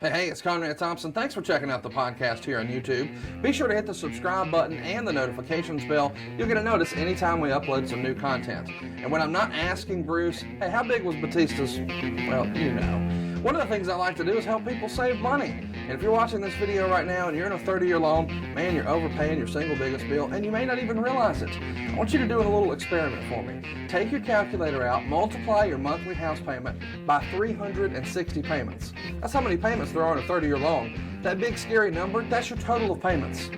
Hey, it's Conrad Thompson. Thanks for checking out the podcast here on YouTube. Be sure to hit the subscribe button and the notifications bell. You'll get a notice anytime we upload some new content. And when I'm not asking Bruce, hey, how big was Batista's? Well, you know. One of the things I like to do is help people save money. And if you're watching this video right now and you're in a 30-year loan, man, you're overpaying your single biggest bill, and you may not even realize it. I want you to do a little experiment for me. Take your calculator out, multiply your monthly house payment by 360 payments. That's how many payments there are in a 30-year loan. That big scary number, that's your total of payments.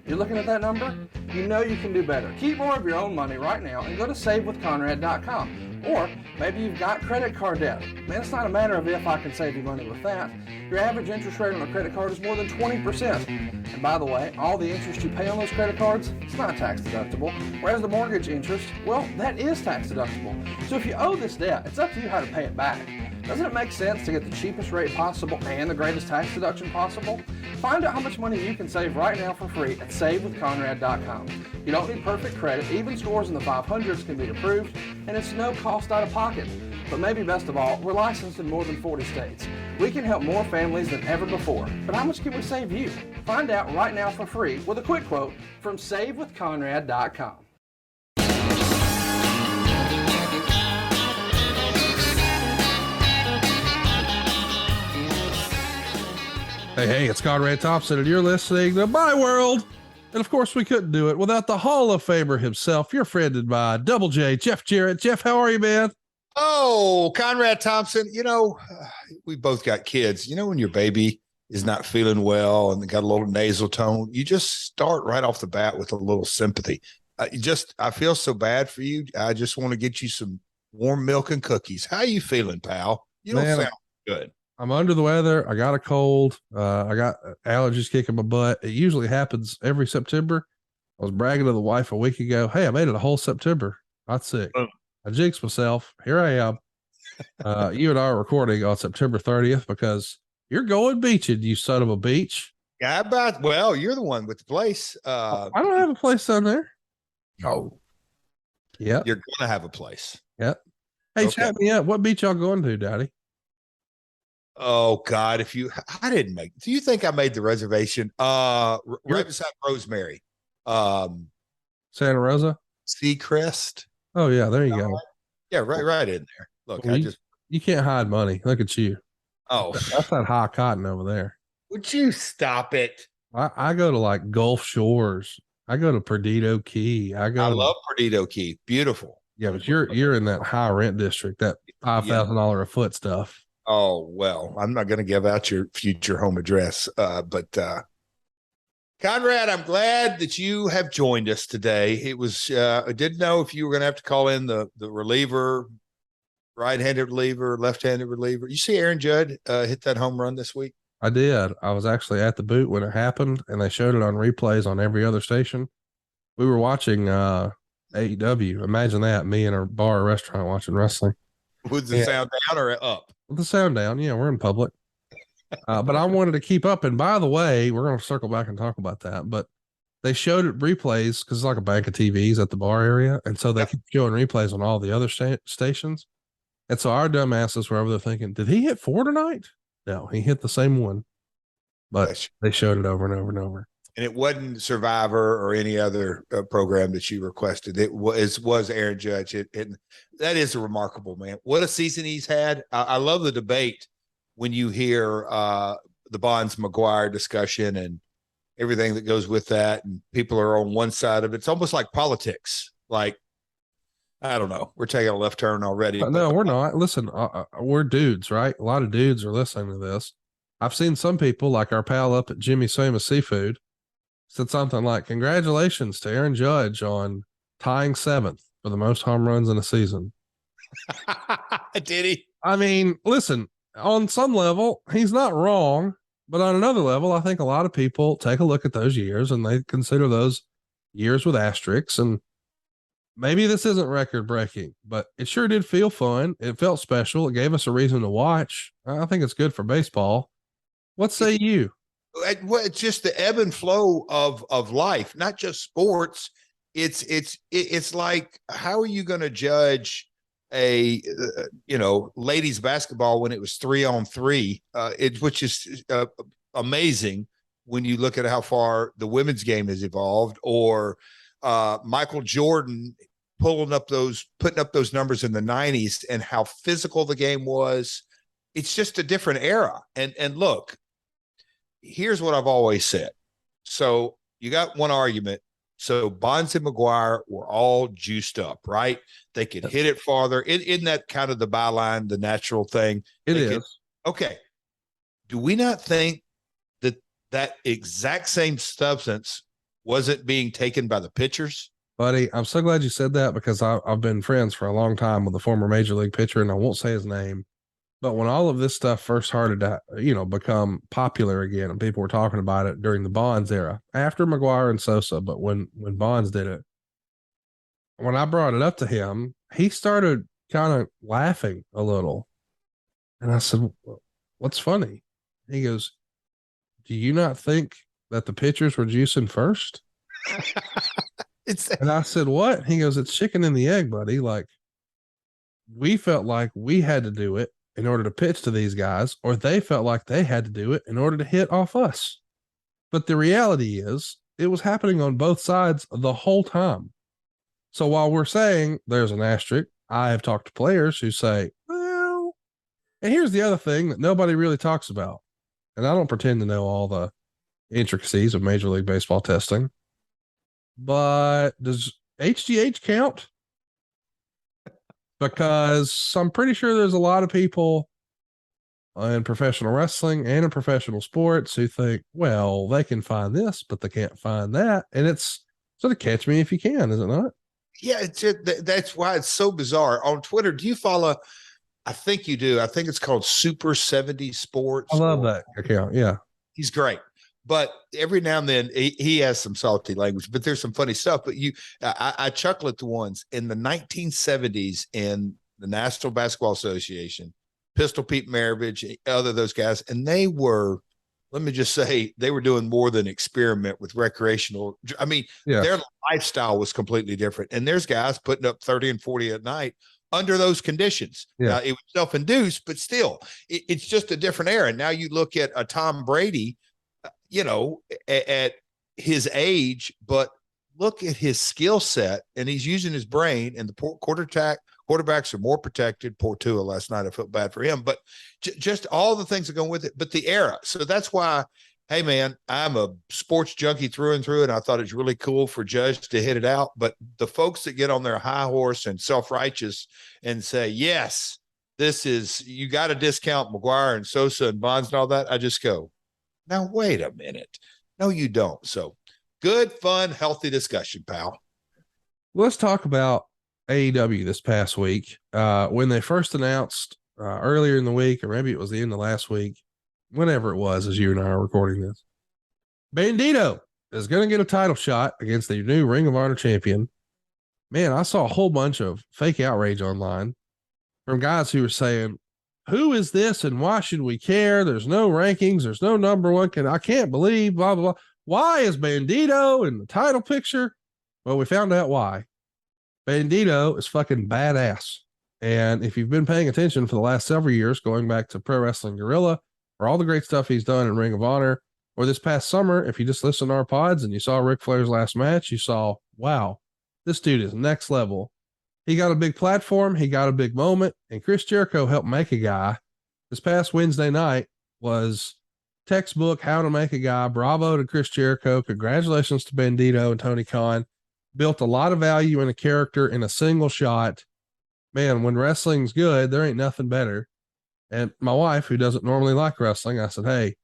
You're looking at that number? You know you can do better. Keep more of your own money right now and go to savewithconrad.com. Or maybe you've got credit card debt. Man, it's not a matter of if I can save you money with that. Your average interest rate on a credit card is more than 20%. And by the way, all the interest you pay on those credit cards, it's not tax deductible. Whereas the mortgage interest, well, that is tax deductible. So if you owe this debt, it's up to you how to pay it back. Doesn't it make sense to get the cheapest rate possible and the greatest tax deduction possible? Find out how much money you can save right now for free at savewithconrad.com. You don't need perfect credit. Even scores in the 500s can be approved, and it's no cost out of pocket. But maybe best of all, we're licensed in more than 40 states. We can help more families than ever before. But how much can we save you? Find out right now for free with a quick quote from savewithconrad.com. Hey, it's Conrad Thompson, and you're listening to My World. And of course, we couldn't do it without the Hall of Famer himself, your friend and mine, Double J, Jeff Jarrett. Jeff, how are you, man? Oh, Conrad Thompson, we both got kids. You know, when your baby is not feeling well and got a little nasal tone, you just start right off the bat with a little sympathy. I feel so bad for you. I just want to get you some warm milk and cookies. How you feeling, pal? You don't sound good. I'm under the weather. I got a cold. I got allergies kicking my butt. It usually happens every September. I was bragging to the wife a week ago. Hey, I made it a whole September. Not sick. I jinxed myself. Here I am. You and I are recording on September 30th because you're going beaching, you son of a beach. Yeah, you're the one with the place. I don't have a place down there. Oh. Yeah. You're going to have a place. Yep. Hey, okay. Chat me up. What beach y'all going to, Daddy? Oh God, do you think I made the reservation? Right beside Rosemary. Santa Rosa? Seacrest. Oh yeah, there you go. Yeah, right in there. Look, you can't hide money. Look at you. Oh, that's that high cotton over there. Would you stop it? I go to like Gulf Shores. I go to Perdido Key. I love Perdido Key. Beautiful. Yeah, but you're in that high rent district, that $5,000 a foot stuff. Oh, well, I'm not going to give out your future home address. But Conrad, I'm glad that you have joined us today. It was, I didn't know if you were going to have to call in the reliever, right-handed reliever, left-handed reliever. You see Aaron Judd hit that home run this week? I did. I was actually at the boot when it happened, and they showed it on replays on every other station. We were watching AEW. Imagine that, me in a bar or restaurant watching wrestling. Was the sound down or up? The sound down. Yeah, we're in public. But I wanted to keep up. And by the way, we're going to circle back and talk about that. But they showed it replays because it's like a bank of TVs at the bar area. And so they keep showing replays on all the other stations. And so our dumbasses were over there thinking, did he hit 4 tonight? No, he hit the same one. But they showed it over and over and over. And it wasn't Survivor or any other program that you requested. It was Aaron Judge. That is a remarkable, man. What a season he's had. I love the debate when you hear the Bonds-McGuire discussion and everything that goes with that, and people are on one side of it. It's almost like politics. Like, I don't know. We're taking a left turn already. No, we're not. Listen, we're dudes, right? A lot of dudes are listening to this. I've seen some people, like our pal up at Jimmy's Famous Seafood, said something like, congratulations to Aaron Judge on tying 7th for the most home runs in a season. Did he? I mean, listen, on some level, he's not wrong, but on another level, I think a lot of people take a look at those years and they consider those years with asterisks. And maybe this isn't record breaking, but it sure did feel fun. It felt special. It gave us a reason to watch. I think it's good for baseball. What say you? Well, it's just the ebb and flow of life, not just sports. It's like, how are you going to judge ladies basketball when it was 3-on-3, which is amazing when you look at how far the women's game has evolved, or Michael Jordan putting up those numbers in the 90s and how physical the game was. It's just a different era. And look, here's what I've always said. So you got one argument. So Bonds and McGuire were all juiced up, right? They could hit it farther. Isn't that kind of the byline, the natural thing? It is. Okay. Do we not think that exact same substance wasn't being taken by the pitchers? Buddy, I'm so glad you said that, because I've been friends for a long time with a former major league pitcher, and I won't say his name. But when all of this stuff first started to, become popular again, and people were talking about it during the Bonds era, after McGuire and Sosa, but when Bonds did it, when I brought it up to him, he started kind of laughing a little. And I said, "What's funny?" He goes, "Do you not think that the pitchers were juicing first?" And I said, "What?" He goes, "It's chicken and the egg, buddy. Like, we felt like we had to do it in order to pitch to these guys, or they felt like they had to do it in order to hit off us. But the reality is it was happening on both sides the whole time. So while we're saying there's an asterisk, I have talked to players who say, well, and here's the other thing that nobody really talks about. And I don't pretend to know all the intricacies of Major League Baseball testing, but does HGH count? Because I'm pretty sure there's a lot of people in professional wrestling and in professional sports who think, well, they can find this, but they can't find that. And it's sort of catch me if you can, is it not? Yeah, that's why it's so bizarre. On Twitter, do you follow? I think you do. I think it's called Super 70 Sports. I love that account. Yeah. He's great. But every now and then he has some salty language, but there's some funny stuff. But I chuckle at the ones in the 1970s in the National Basketball Association, Pistol Pete Maravich, other those guys, and they were, let me just say, they were doing more than experiment with recreational. I mean, their lifestyle was completely different. And there's guys putting up 30 and 40 at night under those conditions. Yeah. It was self-induced, but still, it's just a different era. Now you look at a Tom Brady, at his age, but look at his skill set, and he's using his brain, and the quarterbacks are more protected. Poor Tua last night. I felt bad for him, but just all the things that go with it, but the era. So that's why, hey man, I'm a sports junkie through and through, and I thought it's really cool for Judge to hit it out. But the folks that get on their high horse and self-righteous and say, yes, you got to discount McGuire and Sosa and Bonds and all that, I just go, now, wait a minute. No, you don't. So good, fun, healthy discussion, pal. Let's talk about AEW this past week. When they first announced earlier in the week, or maybe it was the end of last week, whenever it was, as you and I are recording this, Bandito is going to get a title shot against the new Ring of Honor champion. Man, I saw a whole bunch of fake outrage online from guys who were saying, who is this and why should we care? There's no rankings. There's no number one. I can't believe, blah, blah, blah. Why is Bandito in the title picture? Well, we found out why. Bandito is fucking badass. And if you've been paying attention for the last several years, going back to Pro Wrestling Guerrilla, or all the great stuff he's done in Ring of Honor, or this past summer, if you just listened to our pods and you saw Ric Flair's last match, you saw, wow, this dude is next level. He got a big platform. He got a big moment. And Chris Jericho helped make a guy. This past Wednesday night was textbook how to make a guy. Bravo to Chris Jericho. Congratulations to Bandito and Tony Khan. Built a lot of value in a character in a single shot. Man, when wrestling's good, there ain't nothing better. And my wife, who doesn't normally like wrestling, I said, hey,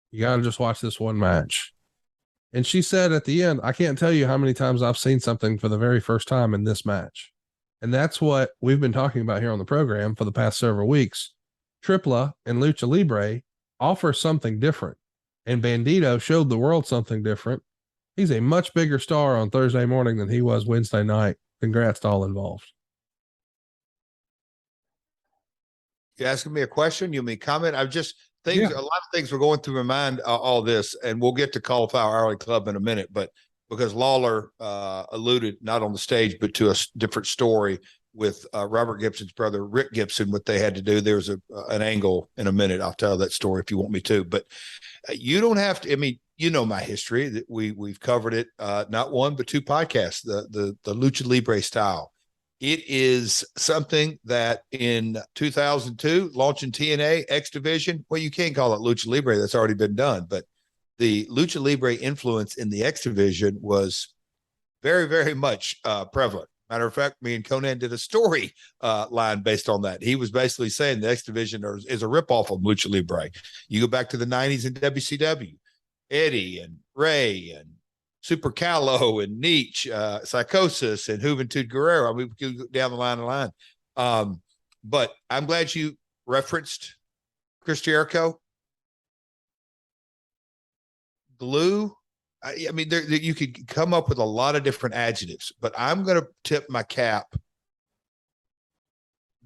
you got to just watch this one match. And she said at the end, I can't tell you how many times I've seen something for the very first time in this match. And that's what we've been talking about here on the program for the past several weeks. AAA and Lucha Libre offer something different. And Bandito showed the world something different. He's a much bigger star on Thursday morning than he was Wednesday night. Congrats to all involved. You asking me a question? You mean comment? A lot of things were going through my mind, all this, and we'll get to Cauliflower Alley Club in a minute, but because Lawler alluded not on the stage, but to a different story with Robert Gibson's brother, Rick Gibson, what they had to do. There's an angle in a minute. I'll tell that story if you want me to, but you don't have to, I mean, you know, my history that we've covered it, not one, but two podcasts, the Lucha Libre style. It is something that in 2002, launching TNA X Division, well, you can't call it Lucha Libre. That's already been done, but the Lucha Libre influence in the X Division was very, very much prevalent. Matter of fact, me and Conan did a story line based on that. He was basically saying the X Division is a ripoff of Lucha Libre. You go back to the 90s in WCW, Eddie and Ray and Super Callow and Nietzsche, Psychosis and Juventud Guerrero. I mean, we could go down the line. But I'm glad you referenced Chris Jericho. Glue. I mean, you could come up with a lot of different adjectives, but I'm going to tip my cap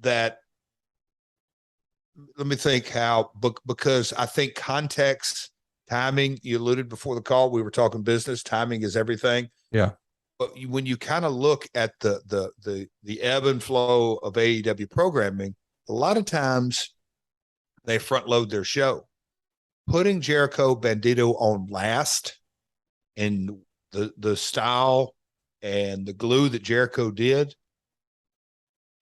that, let me think how, because I think context, timing, you alluded before the call, we were talking business, timing is everything. Yeah. But when you kind of look at the ebb and flow of AEW programming, a lot of times they front load their show. Putting Jericho Bandito on last, and the style and the glue that Jericho did.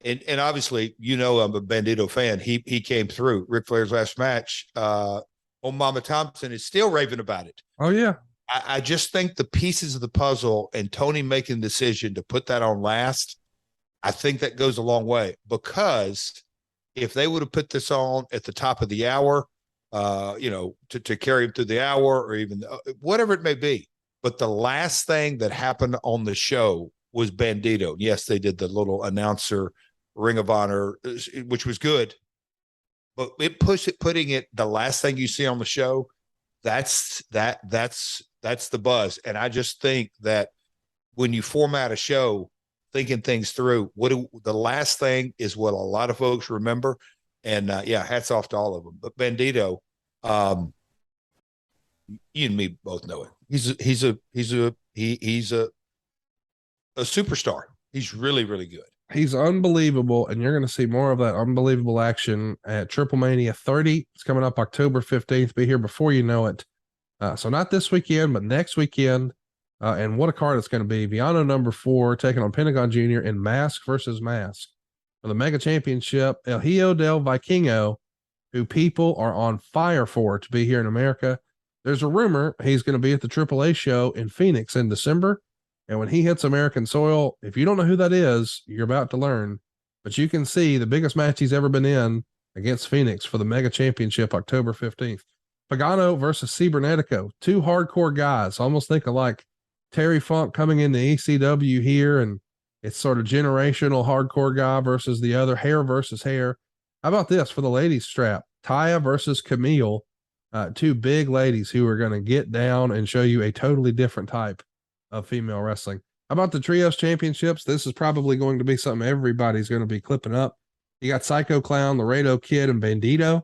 And obviously, you know, I'm a Bandito fan. He came through Ric Flair's last match. Old Mama Thompson is still raving about it. Oh, yeah. I just think the pieces of the puzzle and Tony making the decision to put that on last, I think that goes a long way, because if they would have put this on at the top of the hour, you know, to carry him through the hour or even whatever it may be. But the last thing that happened on the show was Bandito. Yes, they did the little announcer Ring of Honor, which was good. But putting it the last thing you see on the show, that's the buzz. And I just think that when you format a show, thinking things through, the last thing is what a lot of folks remember. And yeah, hats off to all of them. But Bandito, you and me both know it. He's a superstar. He's really, really good. He's unbelievable, and you're going to see more of that unbelievable action at Triplemania 30. It's coming up October 15th. Be here before you know it. So not this weekend, but next weekend. And what a card it's going to be. Viano number 4 taking on Pentagon Jr. in Mask versus Mask for the Mega Championship. El Hijo del Vikingo, who people are on fire for to be here in America. There's a rumor he's going to be at the AAA show in Phoenix in December. And when he hits American soil, if you don't know who that is, you're about to learn. But you can see the biggest match he's ever been in against Phoenix for the Mega Championship, October 15th. Pagano versus Cibernetico, 2 hardcore guys. Almost think of like Terry Funk coming into ECW here, and it's sort of generational hardcore guy versus the other, hair versus hair. How about this for the ladies strap? Taya versus Camille, 2 big ladies who are going to get down and show you a totally different type of female wrestling. How about the trios championships? This is probably going to be something everybody's going to be clipping up. You got Psycho Clown, Laredo Kid, and Bandito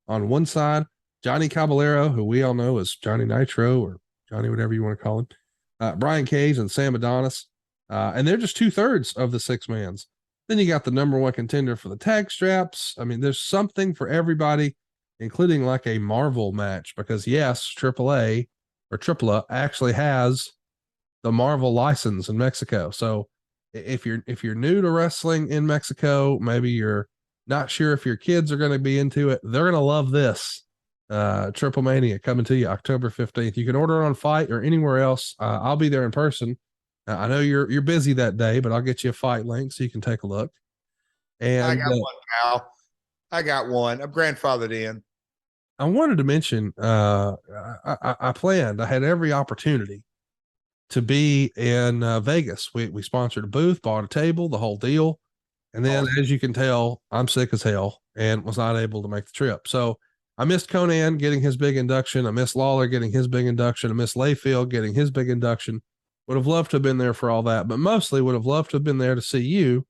on one side. Johnny Caballero, who we all know as Johnny Nitro or Johnny, whatever you want to call him. Brian Cage and Sam Adonis. And they're just 2/3 of the 6-mans. Then you got the number 1 contender for the tag straps. I mean, there's something for everybody, including like a Marvel match, because yes, AAA or AAA actually has the Marvel license in Mexico. So if you're new to wrestling in Mexico, maybe you're not sure if your kids are going to be into it, they're going to love this. Triplemania coming to you October 15th. You can order it on Fight or anywhere else. I'll be there in person. I know you're busy that day, but I'll get you a Fight link so you can take a look. And I got one, pal. I got one. I'm grandfathered in. I wanted to mention, I planned, I had every opportunity to be in Vegas. We sponsored a booth, bought a table, the whole deal. And then, as you can tell, I'm sick as hell and was not able to make the trip. So I missed Conan getting his big induction. I missed Lawler getting his big induction. I missed Layfield getting his big induction. Would have loved to have been there for all that, but mostly would have loved to have been there to see you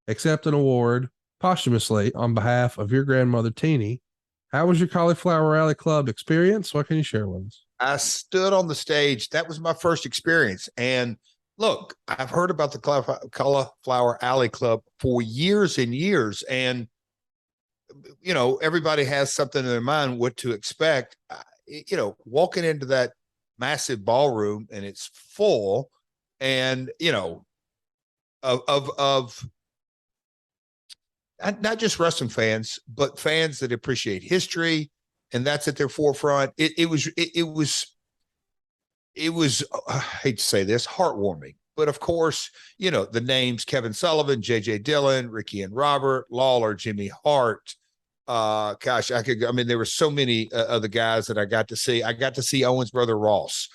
accept an award posthumously on behalf of your grandmother, Teeny. How was your Cauliflower Alley Club experience? What can you share with us? I stood on the stage. That was my first experience. And Look, I've heard about the Cauliflower Alley Club for years and years, and everybody has something in their mind what to expect. Walking into that massive ballroom and it's full, and of not just wrestling fans, but fans that appreciate history, and that's at their forefront. It was I hate to say this, heartwarming. But of course, the names Kevin Sullivan, J.J. Dillon, Ricky and Robert, Lawler, Jimmy Hart. There were so many of the guys that I got to see. I got to see Owen's brother Ross.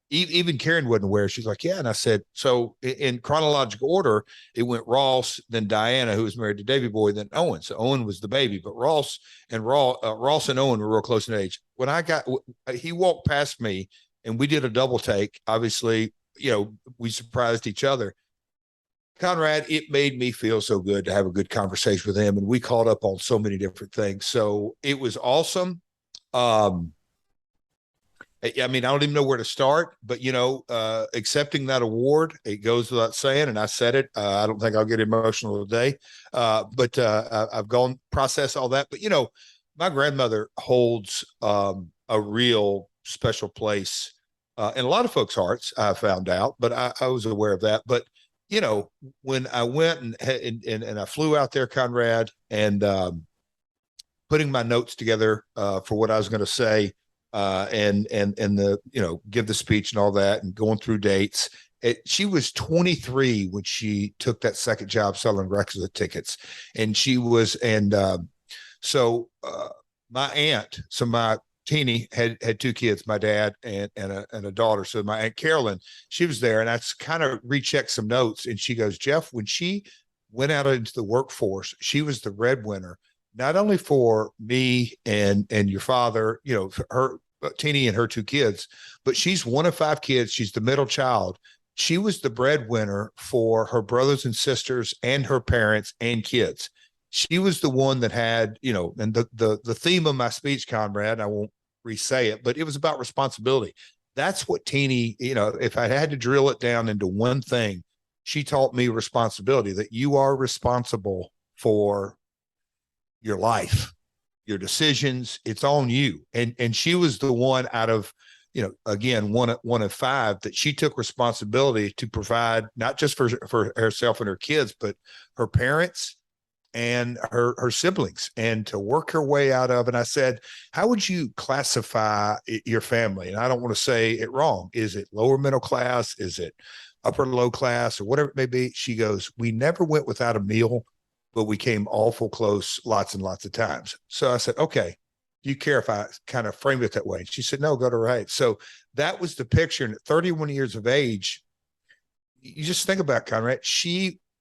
Even Karen wasn't aware. She's like, yeah. And I said, so in chronological order, it went Ross, then Diana, who was married to Davey Boy, then Owen. So Owen was the baby, but Ross and Owen were real close in age. When he walked past me and we did a double take. Obviously, we surprised each other. Conrad, it made me feel so good to have a good conversation with him, and we caught up on so many different things. So it was awesome. I don't even know where to start, but accepting that award, it goes without saying, and I said it. I don't think I'll get emotional today, but I've gone process all that. But my grandmother holds a real special place in a lot of folks' hearts. I found out, but I was aware of that. But when I went and I flew out there, Conrad, and putting my notes together for what I was going to say. And the give the speech and all that, and going through dates. She was 23 when she took that second job selling requisite tickets, and she was, my aunt, so my teeny had two kids, my dad and a daughter. So my Aunt Carolyn, she was there, and I kind of rechecked some notes, and she goes, Jeff, when she went out into the workforce, she was the breadwinner. Not only for me and your father, her Teeny and her two kids, but she's one of five kids. She's the middle child. She was the breadwinner for her brothers and sisters and her parents and kids. She was the one that had, and the theme of my speech, Conrad, I won't re-say it, but it was about responsibility. That's what Teeny, if I had to drill it down into one thing, she taught me responsibility, that you are responsible for your life, your decisions. It's on you. And she was the one out of, again, one of five that she took responsibility to provide, not just for herself and her kids, but her parents and her siblings, and to work her way out of. And I said, how would you classify your family? And I don't want to say it wrong. Is it lower middle class? Is it upper low class, or whatever it may be? She goes, we never went without a meal, but we came awful close lots and lots of times. So I said, okay, do you care if I kind of frame it that way? And she said, no, go to right. So that was the picture. And at 31 years of age, you just think about Conrad.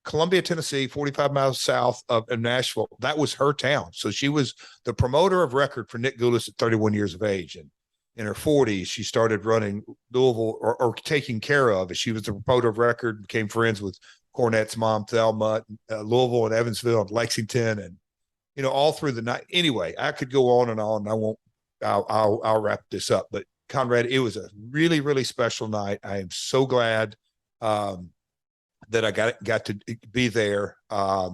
Columbia, Tennessee, 45 miles south of Nashville, that was her town. So she was the promoter of record for Nick Goulas at 31 years of age. And in her 40s, she started running Louisville, or taking care of it. She was the promoter of record, became friends with Cornette's mom, Thelma, Louisville and Evansville and Lexington, and all through the night. Anyway, I could go on and on. I'll wrap this up. But Conrad, it was a really, really special night. I am so glad that I got to be there. I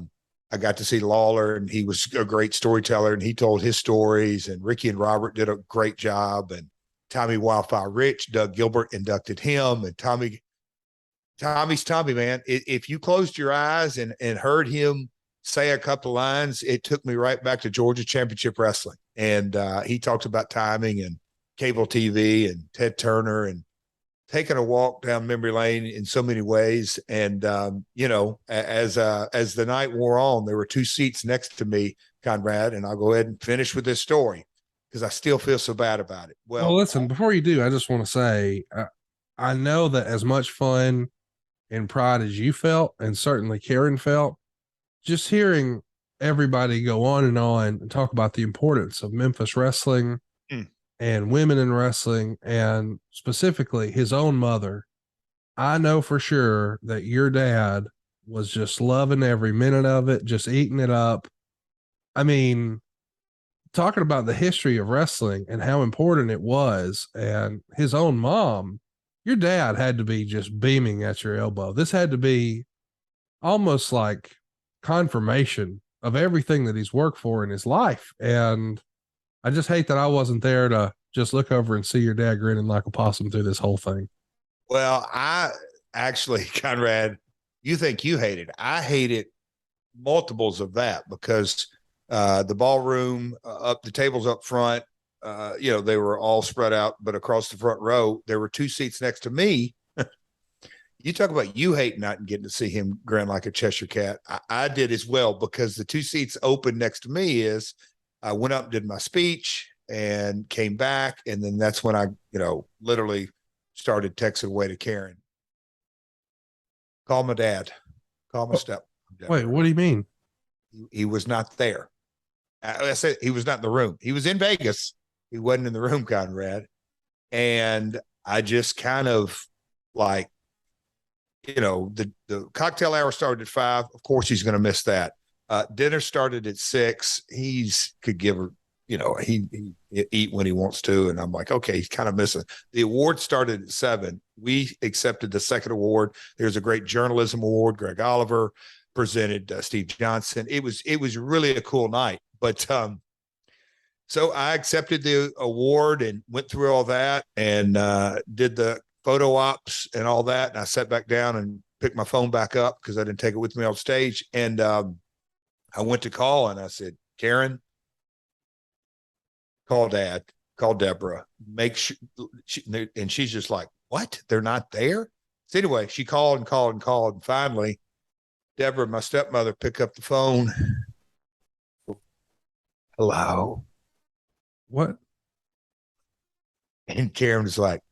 got to see Lawler, and he was a great storyteller, and he told his stories. And Ricky and Robert did a great job. And Tommy Wildfire Rich, Doug Gilbert inducted him, and Tommy's Tommy, man. If you closed your eyes and heard him say a couple of lines, it took me right back to Georgia Championship Wrestling. And he talks about timing and cable TV and Ted Turner and taking a walk down memory lane in so many ways. And, as the night wore on, there were two seats next to me, Conrad, and I'll go ahead and finish with this story because I still feel so bad about it. Well, listen, before you do, I just want to say, I know that as much fun and pride as you felt, and certainly Karen felt, just hearing everybody go on and talk about the importance of Memphis wrestling and women in wrestling, and specifically his own mother. I know for sure that your dad was just loving every minute of it, just eating it up. I mean, talking about the history of wrestling and how important it was, and his own mom your dad had to be just beaming at your elbow. This had to be almost like confirmation of everything that he's worked for in his life. And I just hate that I wasn't there to just look over and see your dad grinning like a possum through this whole thing. Well, I actually, Conrad, you think you hate it. I hate it multiples of that because the ballroom up, the tables up front, they were all spread out, but across the front row, there were 2 seats next to me. You talk about you hate not getting to see him grin like a Cheshire cat. I did as well because the 2 seats open next to me I went up and did my speech and came back. And then that's when I, literally started texting away to Karen. Call my dad. Call my step. Wait, what do you mean? He was not there. I said he was not in the room. He was in Vegas. He wasn't in the room, Conrad. And I just kind of like, the cocktail hour started at 5. Of course, he's going to miss that. Dinner started at 6. He's could give her, he eat when he wants to. And I'm like, okay, he's kind of missing. The award started at 7. We accepted the second award. There's a great journalism award. Greg Oliver presented Steve Johnson. It was really a cool night. But so I accepted the award and went through all that and did the photo ops and all that. And I sat back down and picked my phone back up because I didn't take it with me on stage. And I went to call and I said, Karen, call Dad, call Deborah, make sure. And she's just like, what? They're not there? So anyway, she called and called and called. And finally, Deborah, my stepmother, picked up the phone. Hello. What? And Karen was like,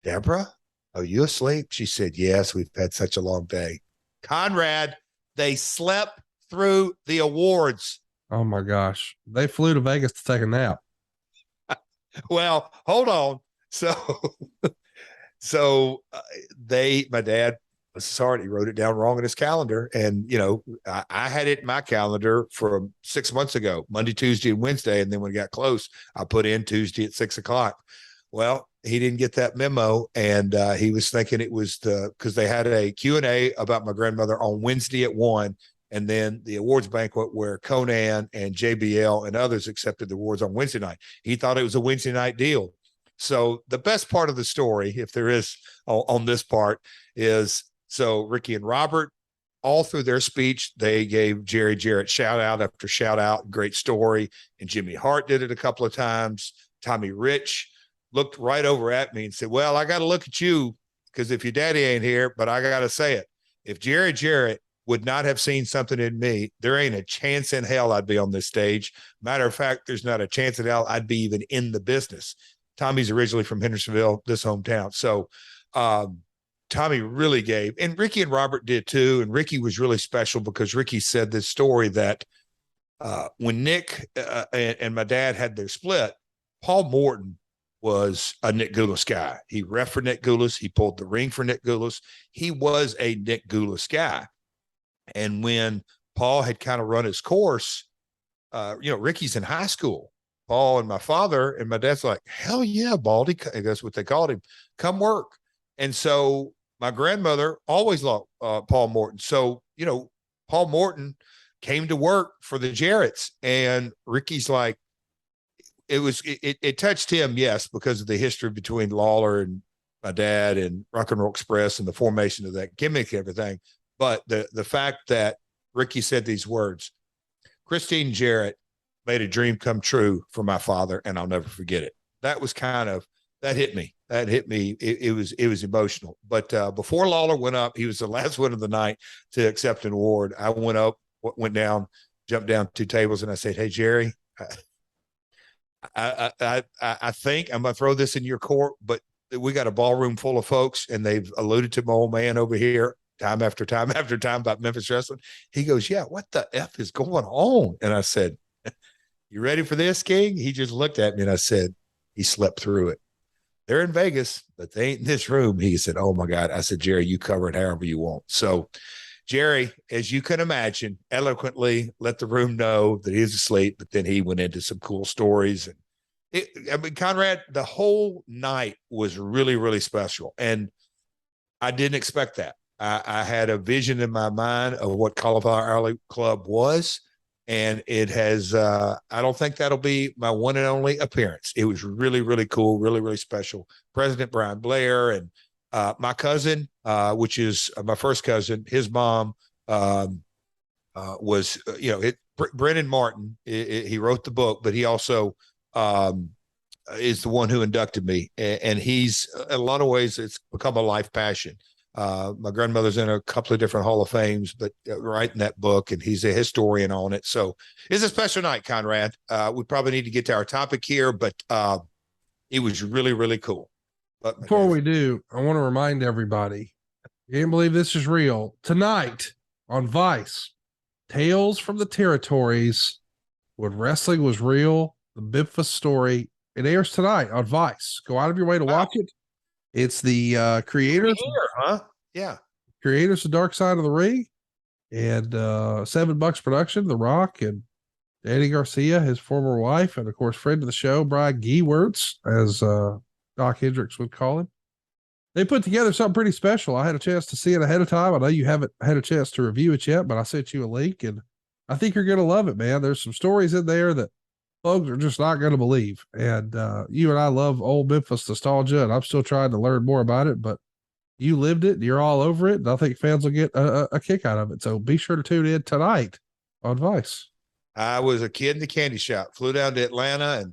Deborah, are you asleep? She said, yes, we've had such a long day. Conrad, they slept through the awards. Oh my gosh. They flew to Vegas to take a nap. Well, hold on. So my dad was sorry, he wrote it down wrong in his calendar. And, I had it in my calendar from 6 months ago, Monday, Tuesday, and Wednesday. And then when it got close, I put in Tuesday at 6:00. Well, he didn't get that memo. And he was thinking it was because they had a Q&A about my grandmother on Wednesday at 1. And then the awards banquet where Conan and JBL and others accepted the awards on Wednesday night. He thought it was a Wednesday night deal. So the best part of the story, if there is on this part, is so Ricky and Robert, all through their speech, they gave Jerry Jarrett shout out after shout out, great story. And Jimmy Hart did it a couple of times. Tommy Rich looked right over at me and said, well, I got to look at you because if your daddy ain't here, but I got to say it. If Jerry Jarrett would not have seen something in me, there ain't a chance in hell I'd be on this stage. Matter of fact, there's not a chance in hell I'd be even in the business. Tommy's originally from Hendersonville, this hometown. So Tommy really gave, and Ricky and Robert did too. And Ricky was really special because Ricky said this story that when Nick and my dad had their split, Paul Morton was a Nick Goulas guy. He ref for Nick Goulas. He pulled the ring for Nick Goulas. He was a Nick Goulas guy. And when Paul had kind of run his course, Ricky's in high school. Paul and my father and my dad's like, hell yeah, Baldy. That's what they called him. Come work. And so my grandmother always loved Paul Morton. So, Paul Morton came to work for the Jarretts. And Ricky's like, it touched him, yes, because of the history between Lawler and my dad and Rock and Roll Express and the formation of that gimmick and everything. But the fact that Ricky said these words, Christine Jarrett made a dream come true for my father, and I'll never forget it. That was that hit me. That hit me. It was emotional. But before Lawler went up, he was the last one of the night to accept an award. I went up, went down, jumped down 2 tables, and I said, hey, Jerry, I think I'm going to throw this in your court, but we got a ballroom full of folks, and they've alluded to my old man over here time after time after time about Memphis wrestling. He goes, yeah, what the F is going on? And I said, you ready for this, King? He just looked at me and I said, he slept through it. They're in Vegas, but they ain't in this room. He said, oh my God. I said, Jerry, you cover it however you want. So Jerry, as you can imagine, eloquently let the room know that he was asleep, but then he went into some cool stories. And I mean, Conrad, the whole night was really, really special. And I didn't expect that. I had a vision in my mind of what Cauliflower Alley Club was. And it has, I don't think that'll be my one and only appearance. It was really, really cool, really, really special. President Brian Blair and my cousin, which is my first cousin, his mom was, Brennan Martin. He wrote the book, but he also is the one who inducted me. And he's, in a lot of ways, it's become a life passion. My grandmother's in a couple of different Hall of Fames, but writing that book, and he's a historian on it. So it's a special night, Conrad. We probably need to get to our topic here, but it was really, really cool. But before we do, I want to remind everybody, you can't believe this is real. Tonight on Vice, Tales from the Territories, when wrestling was real, the Memphis story. It airs tonight on Vice. Go out of your way to watch it. It's the creators, Yeah. Creators of Dark Side of the Ring, and $7 production, The Rock and Danny Garcia, his former wife, and of course, friend of the show, Brian Gewirtz, as Doc Hendricks would call him. They put together something pretty special. I had a chance to see it ahead of time. I know you haven't had a chance to review it yet, but I sent you a link, and I think you're going to love it, man. There's some stories in there that folks are just not going to believe. And you and I love old Memphis nostalgia, and I'm still trying to learn more about it, but you lived it. You're all over it. And I think fans will get a kick out of it. So be sure to tune in tonight on Vice. I was a kid in the candy shop, flew down to Atlanta, and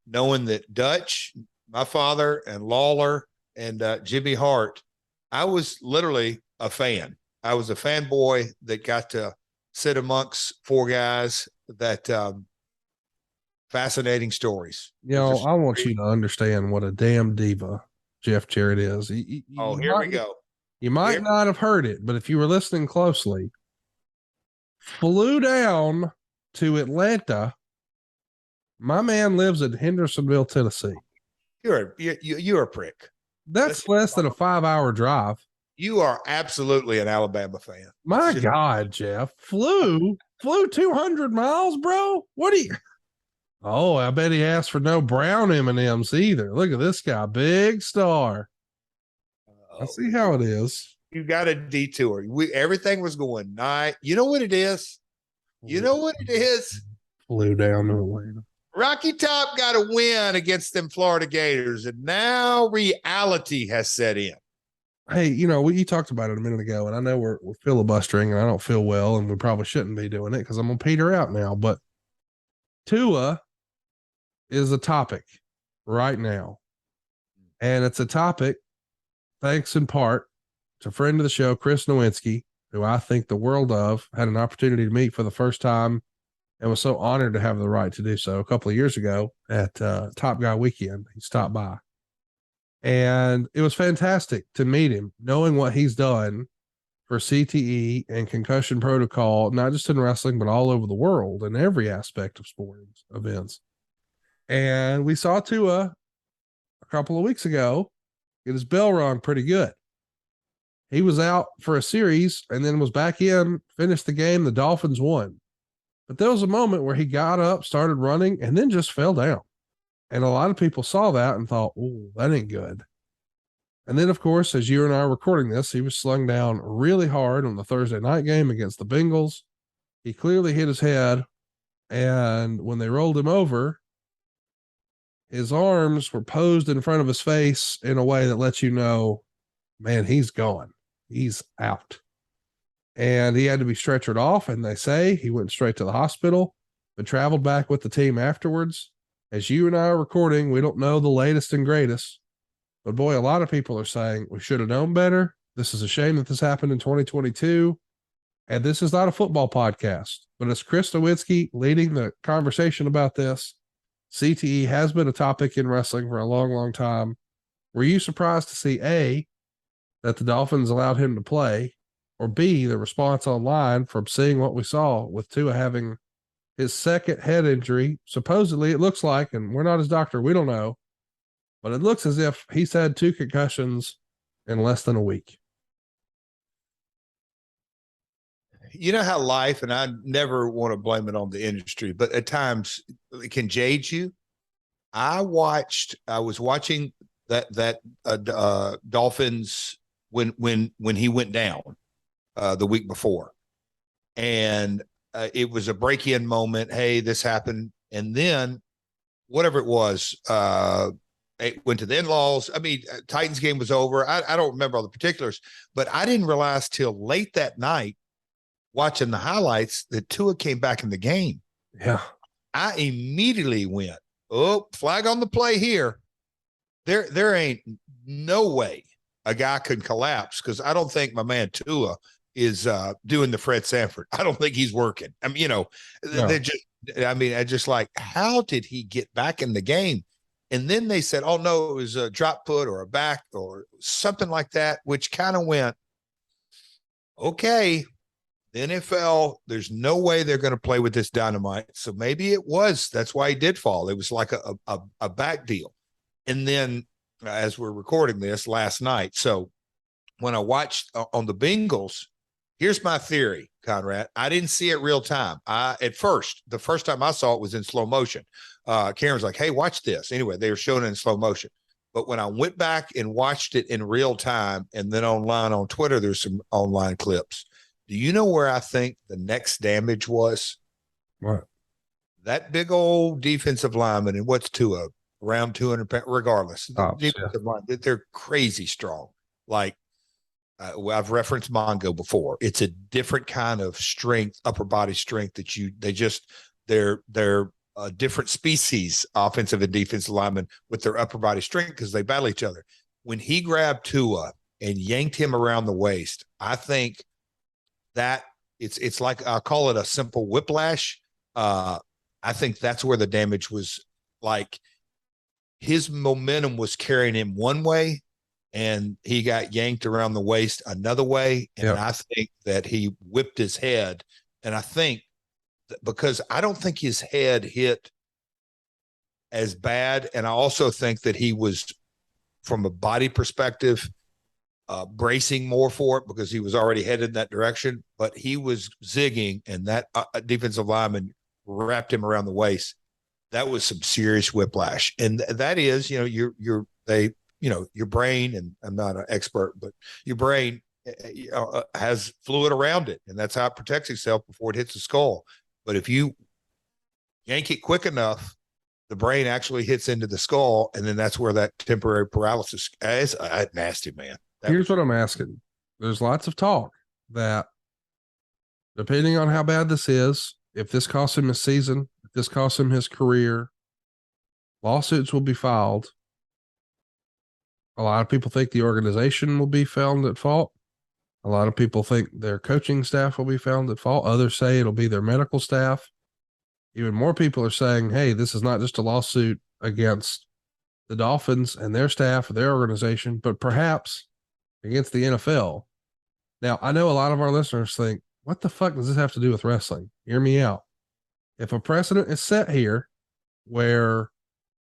knowing that Dutch, my father, and Lawler and Jimmy Hart, I was literally a fan. I was a fanboy that got to sit amongst four guys that fascinating stories. You know, I want you to understand what a damn diva Jeff Jarrett is. We go. You might not have heard it, but if you were listening closely, flew down to Atlanta. My man lives in Hendersonville, Tennessee. You're a prick. That's less than a 5-hour drive. You are absolutely an Alabama fan. My God, Jeff flew 200 miles, bro. What do you? Oh, I bet he asked for no brown M&Ms either. Look at this guy, big star. I see how it is. You got a detour. Everything was going night. You know what it is? Flew down to Atlanta. Rocky Top got a win against them Florida Gators, and now reality has set in. Hey, you talked about it a minute ago, and I know we're filibustering, and I don't feel well, and we probably shouldn't be doing it because I'm gonna peter out now. But Tua is a topic right now, and it's a topic thanks in part to a friend of the show, Chris Nowinski, who I think the world of. Had an opportunity to meet for the first time and was so honored to have the right to do so a couple of years ago at Top Guy Weekend. He stopped by. And it was fantastic to meet him, knowing what he's done for CTE and concussion protocol, not just in wrestling, but all over the world in every aspect of sporting events. And we saw Tua a couple of weeks ago get his bell rung pretty good. He was out for a series and then was back in, finished the game. The Dolphins won. But there was a moment where he got up, started running, and then just fell down. And a lot of people saw that and thought, oh, that ain't good. And then, of course, as you and I are recording this, he was slung down really hard on the Thursday night game against the Bengals. He clearly hit his head. And when they rolled him over, his arms were posed in front of his face in a way that lets you know, man, he's gone. He's out. And he had to be stretchered off. And they say he went straight to the hospital, but traveled back with the team afterwards. As you and I are recording, we don't know the latest and greatest, but boy, a lot of people are saying we should have known better. This is a shame that this happened in 2022. And this is not a football podcast, but it's Chris Nowinski leading the conversation about this. CTE has been a topic in wrestling for a long, long time. Were you surprised to see A, that the Dolphins allowed him to play, or B, the response online from seeing what we saw with Tua having his second head injury? Supposedly it looks like, and we're not his doctor, we don't know, but it looks as if he's had 2 concussions in less than a week. You know how life, and I never want to blame it on the industry, but at times it can jade you. I was watching that Dolphins when he went down the week before, and it was a break-in moment. Hey, this happened, and then whatever it was, it went to the in-laws. I mean, Titans game was over. I don't remember all the particulars, but I didn't realize till late that night, watching the highlights, that Tua came back in the game. Yeah. I immediately went, oh, flag on the play here. There ain't no way a guy can collapse, because I don't think my man Tua is doing the Fred Sanford. I don't think he's working. I mean, they're just like, how did he get back in the game? And then they said, oh, no, it was a drop foot or a back or something like that, which kind of went, okay, the NFL, there's no way they're going to play with this dynamite. So maybe it was, that's why he did fall. It was like a back deal. And then as we're recording this last night, so when I watched on the Bengals, here's my theory, Conrad. I didn't see it real time. The first time I saw it was in slow motion. Karen's like, hey, watch this. Anyway, they were showing it in slow motion. But when I went back and watched it in real time, and then online on Twitter, there's some online clips. Do you know where I think the next damage was? What? That big old defensive lineman, and what's Tua? Around 200 pounds, regardless. They're crazy strong. Like, I've referenced Mongo before. It's a different kind of strength, upper body strength they're a different species, offensive and defensive linemen, with their upper body strength, because they battle each other. When he grabbed Tua and yanked him around the waist, I think that it's like, I'll call it a simple whiplash. I think that's where the damage was. Like, his momentum was carrying him one way, and he got yanked around the waist another way. And I think that he whipped his head. And I think because I don't think his head hit as bad. And I also think that he was, from a body perspective, bracing more for it, because he was already headed in that direction, but he was zigging, and that defensive lineman wrapped him around the waist. That was some serious whiplash. And that is, your brain, and I'm not an expert, but your brain has fluid around it, and that's how it protects itself before it hits the skull. But if you yank it quick enough, the brain actually hits into the skull, and then that's where that temporary paralysis is. Nasty, man. Here's what I'm asking. There's lots of talk that, depending on how bad this is, if this costs him a season, if this costs him his career, lawsuits will be filed. A lot of people think the organization will be found at fault. A lot of people think their coaching staff will be found at fault. Others say it'll be their medical staff. Even more people are saying, hey, this is not just a lawsuit against the Dolphins and their staff or their organization, but perhaps against the NFL. Now, I know a lot of our listeners think, what the fuck does this have to do with wrestling? Hear me out. If a precedent is set here where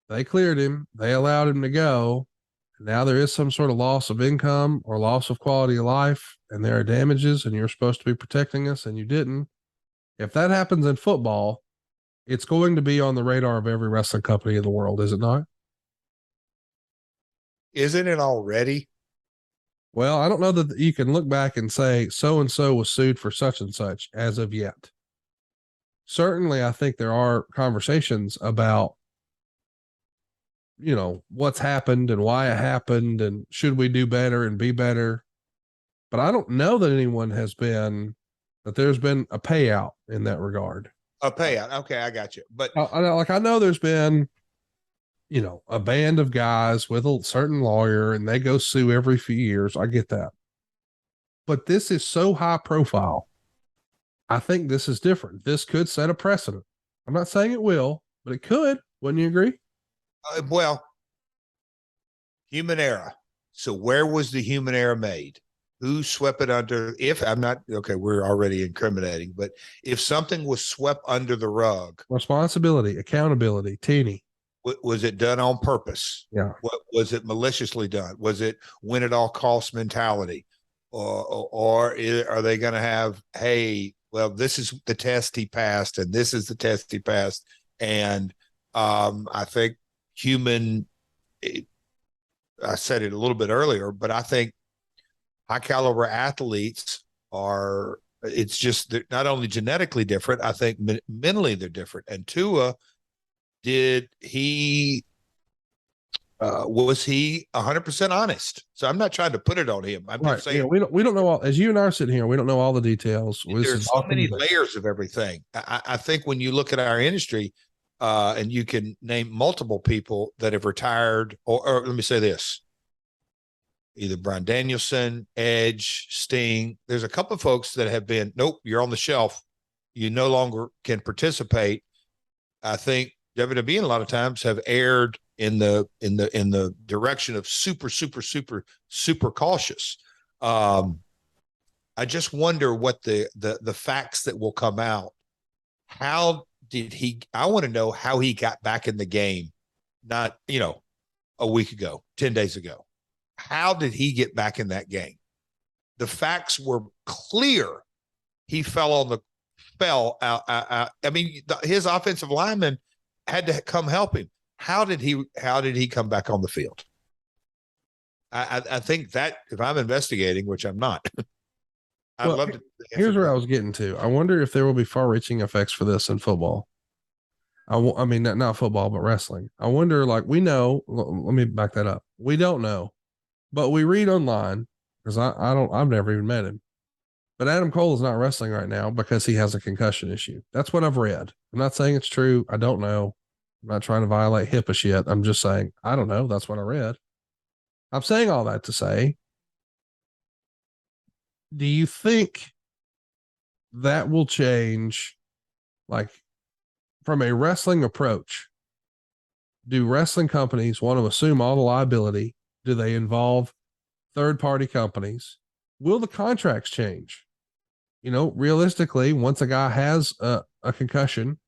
they cleared him, they allowed him to go, and now there is some sort of loss of income or loss of quality of life, and there are damages, and you're supposed to be protecting us, and you didn't. If that happens in football, it's going to be on the radar of every wrestling company in the world, is it not? Isn't it already? Well, I don't know that you can look back and say so-and-so was sued for such and such as of yet. Certainly, I think there are conversations about, what's happened and why it happened and should we do better and be better. But I don't know that there's been a payout in that regard. A payout. Okay, I got you. But I know there's been, a band of guys with a certain lawyer, and they go sue every few years. I get that. But this is so high profile. I think this is different. This could set a precedent. I'm not saying it will, but it could. Wouldn't you agree? Well, human error. So where was the human error made? Who swept it under? We're already incriminating, but if something was swept under the rug. Responsibility, accountability, teeny. Was it done on purpose? Yeah. Was it maliciously done? Was it win at all costs mentality? Or are they going to have, hey, well, this is the test he passed, and this is the test he passed. And I think human. I said it a little bit earlier, but I think high caliber athletes are, it's just they're not only genetically different, I think mentally they're different. And Tua, was he 100% honest? So I'm not trying to put it on him. I'm just saying, we don't know all, as you and I are sitting here, we don't know all the details. there's so many layers of everything. I think when you look at our industry, and you can name multiple people that have retired, or let me say this, either Bryan Danielson, Edge, Sting. There's a couple of folks that have been, nope, you're on the shelf. You no longer can participate. I think WWE a lot of times have erred in the direction of super cautious. I just wonder what the facts that will come out. How did he? I want to know how he got back in the game. Not a week ago, 10 days ago. How did he get back in that game? The facts were clear. He fell out. I mean, his offensive lineman had to come help him. How did he come back on the field? I think that if I'm investigating, which I'm not, I'd love to. Here's where I was getting to. I wonder if there will be far-reaching effects for this in football. I mean, not football, but wrestling. I wonder, like, we know. Let me back that up. We don't know, but we read online because I've never even met him. But Adam Cole is not wrestling right now because he has a concussion issue. That's what I've read. I'm not saying it's true. I don't know. I'm not trying to violate HIPAA shit. I'm just saying, I don't know. That's what I read. I'm saying all that to say, do you think that will change, like, from a wrestling approach? Do wrestling companies want to assume all the liability? Do they involve third-party companies? Will the contracts change? Realistically, once a guy has a concussion,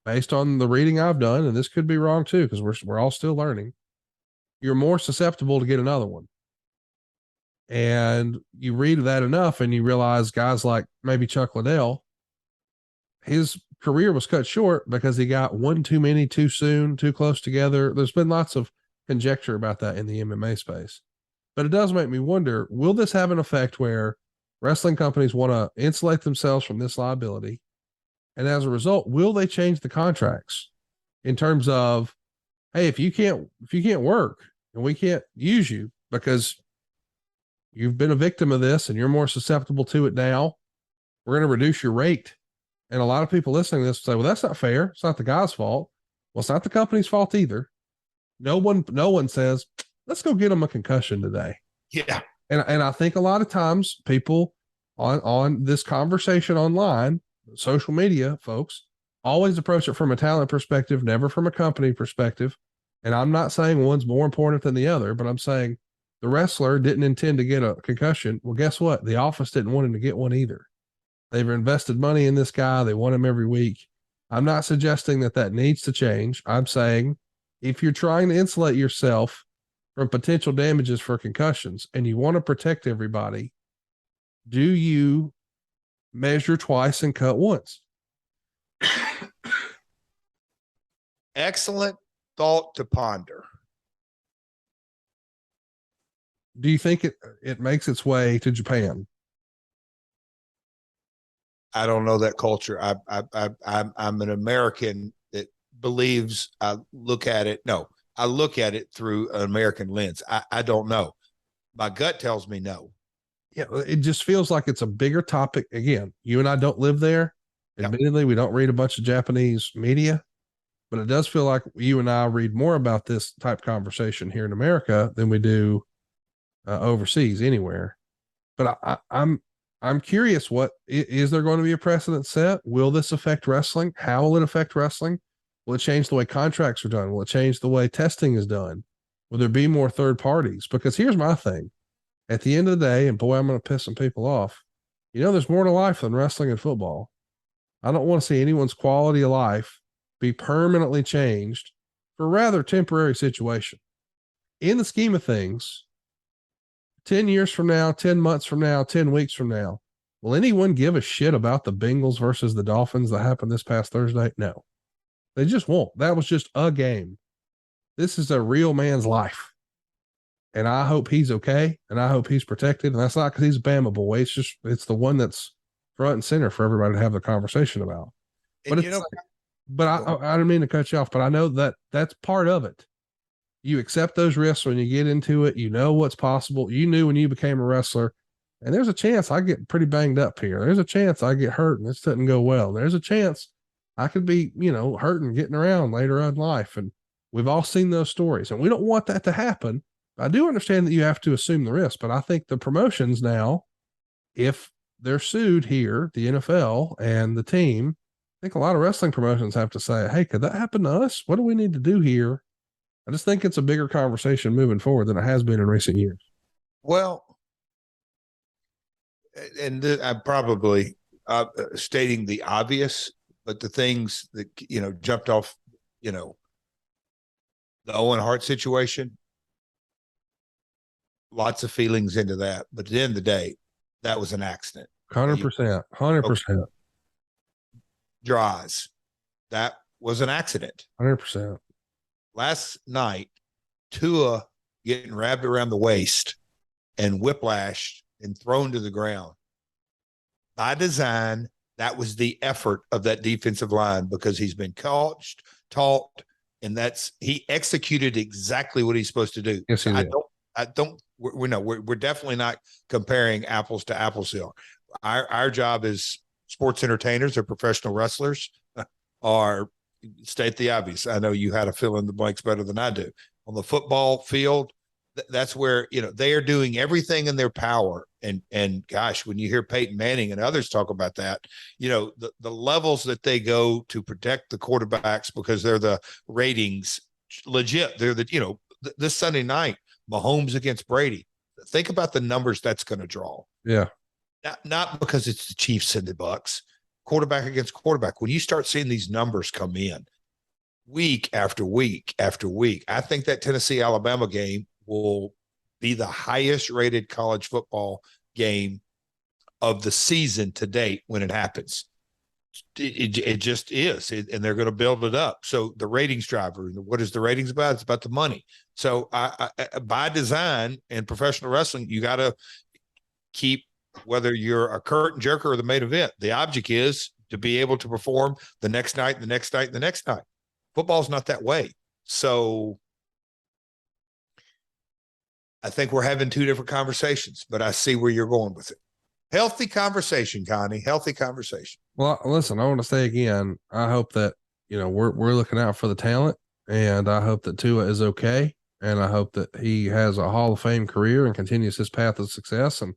based on the reading I've done, and this could be wrong too, because we're all still learning, you're more susceptible to get another one. And you read that enough and you realize guys like maybe Chuck Liddell, his career was cut short because he got one too many, too soon, too close together. There's been lots of conjecture about that in the MMA space. But it does make me wonder, will this have an effect where wrestling companies want to insulate themselves from this liability? And as a result, will they change the contracts in terms of, hey, if you can't work and we can't use you because you've been a victim of this and you're more susceptible to it now, we're going to reduce your rate. And a lot of people listening to this say, well, that's not fair. It's not the guy's fault. Well, it's not the company's fault either. No one says, let's go get them a concussion today. Yeah. And I think a lot of times people on this conversation online, social media folks, always approach it from a talent perspective, never from a company perspective. And I'm not saying one's more important than the other, but I'm saying the wrestler didn't intend to get a concussion. Well, guess what? The office didn't want him to get one either. They've invested money in this guy. They want him every week. I'm not suggesting that needs to change. I'm saying if you're trying to insulate yourself from potential damages for concussions and you want to protect everybody, do you measure twice and cut once? Excellent thought to ponder. Do you think it makes its way to Japan? I don't know that culture. I'm an American that believes I look at it through an American lens. I don't know. My gut tells me no. Yeah, it just feels like it's a bigger topic. Again, you and I don't live there. Admittedly, we don't read a bunch of Japanese media, but it does feel like you and I read more about this type conversation here in America than we do overseas anywhere. But I'm curious, what is there going to be a precedent set? Will this affect wrestling? How will it affect wrestling? Will it change the way contracts are done? Will it change the way testing is done? Will there be more third parties? Because here's my thing. At the end of the day, and boy, I'm going to piss some people off. There's more to life than wrestling and football. I don't want to see anyone's quality of life be permanently changed for a rather temporary situation. In the scheme of things, 10 years from now, 10 months from now, 10 weeks from now, will anyone give a shit about the Bengals versus the Dolphins that happened this past Thursday? No, they just won't. That was just a game. This is a real man's life. And I hope he's okay. And I hope he's protected. And that's not because he's a Bama boy. It's the one that's front and center for everybody to have the conversation about. But I didn't mean to cut you off, but I know that that's part of it. You accept those risks when you get into it. You know what's possible. You knew when you became a wrestler, and there's a chance I get pretty banged up here. There's a chance I get hurt and this doesn't go well. There's a chance I could be, hurt and getting around later on in life. And we've all seen those stories, and we don't want that to happen. I do understand that you have to assume the risk, but I think the promotions now, if they're sued here, the NFL and the team, I think a lot of wrestling promotions have to say, hey, could that happen to us? What do we need to do here? I just think it's a bigger conversation moving forward than it has been in recent years. Well, and I'm probably stating the obvious, but the things that, jumped off, the Owen Hart situation, lots of feelings into that. But at the end of the day, that was an accident. 100%. 100%. Draws. That was an accident. 100%. Last night, Tua getting wrapped around the waist and whiplashed and thrown to the ground. By design, that was the effort of that defensive line because he's been coached, taught, and he executed exactly what he's supposed to do. Yes, we're definitely not comparing apples to apples here. Our job as sports entertainers or professional wrestlers are state the obvious. I know you had to fill in the blanks better than I do. On the football field, that's where, they are doing everything in their power. And gosh, when you hear Peyton Manning and others talk about that, the levels that they go to protect the quarterbacks because they're the ratings legit. They're this Sunday night, Mahomes against Brady. Think about the numbers that's going to draw. Yeah. Not because it's the Chiefs and the Bucks. Quarterback against quarterback. When you start seeing these numbers come in week after week after week, I think that Tennessee-Alabama game will be the highest rated college football game of the season to date when it happens. It just is, and they're going to build it up. So the ratings driver, what is the ratings about? It's about the money. So I by design in professional wrestling, you got to keep, whether you're a curtain jerker or the main event, the object is to be able to perform the next night, the next night, the next night. Football's not that way. So I think we're having two different conversations, but I see where you're going with it. Healthy conversation, Connie. Healthy conversation. Well, listen, I want to say again, I hope that, we're looking out for the talent, and I hope that Tua is okay. And I hope that he has a Hall of Fame career and continues his path of success. And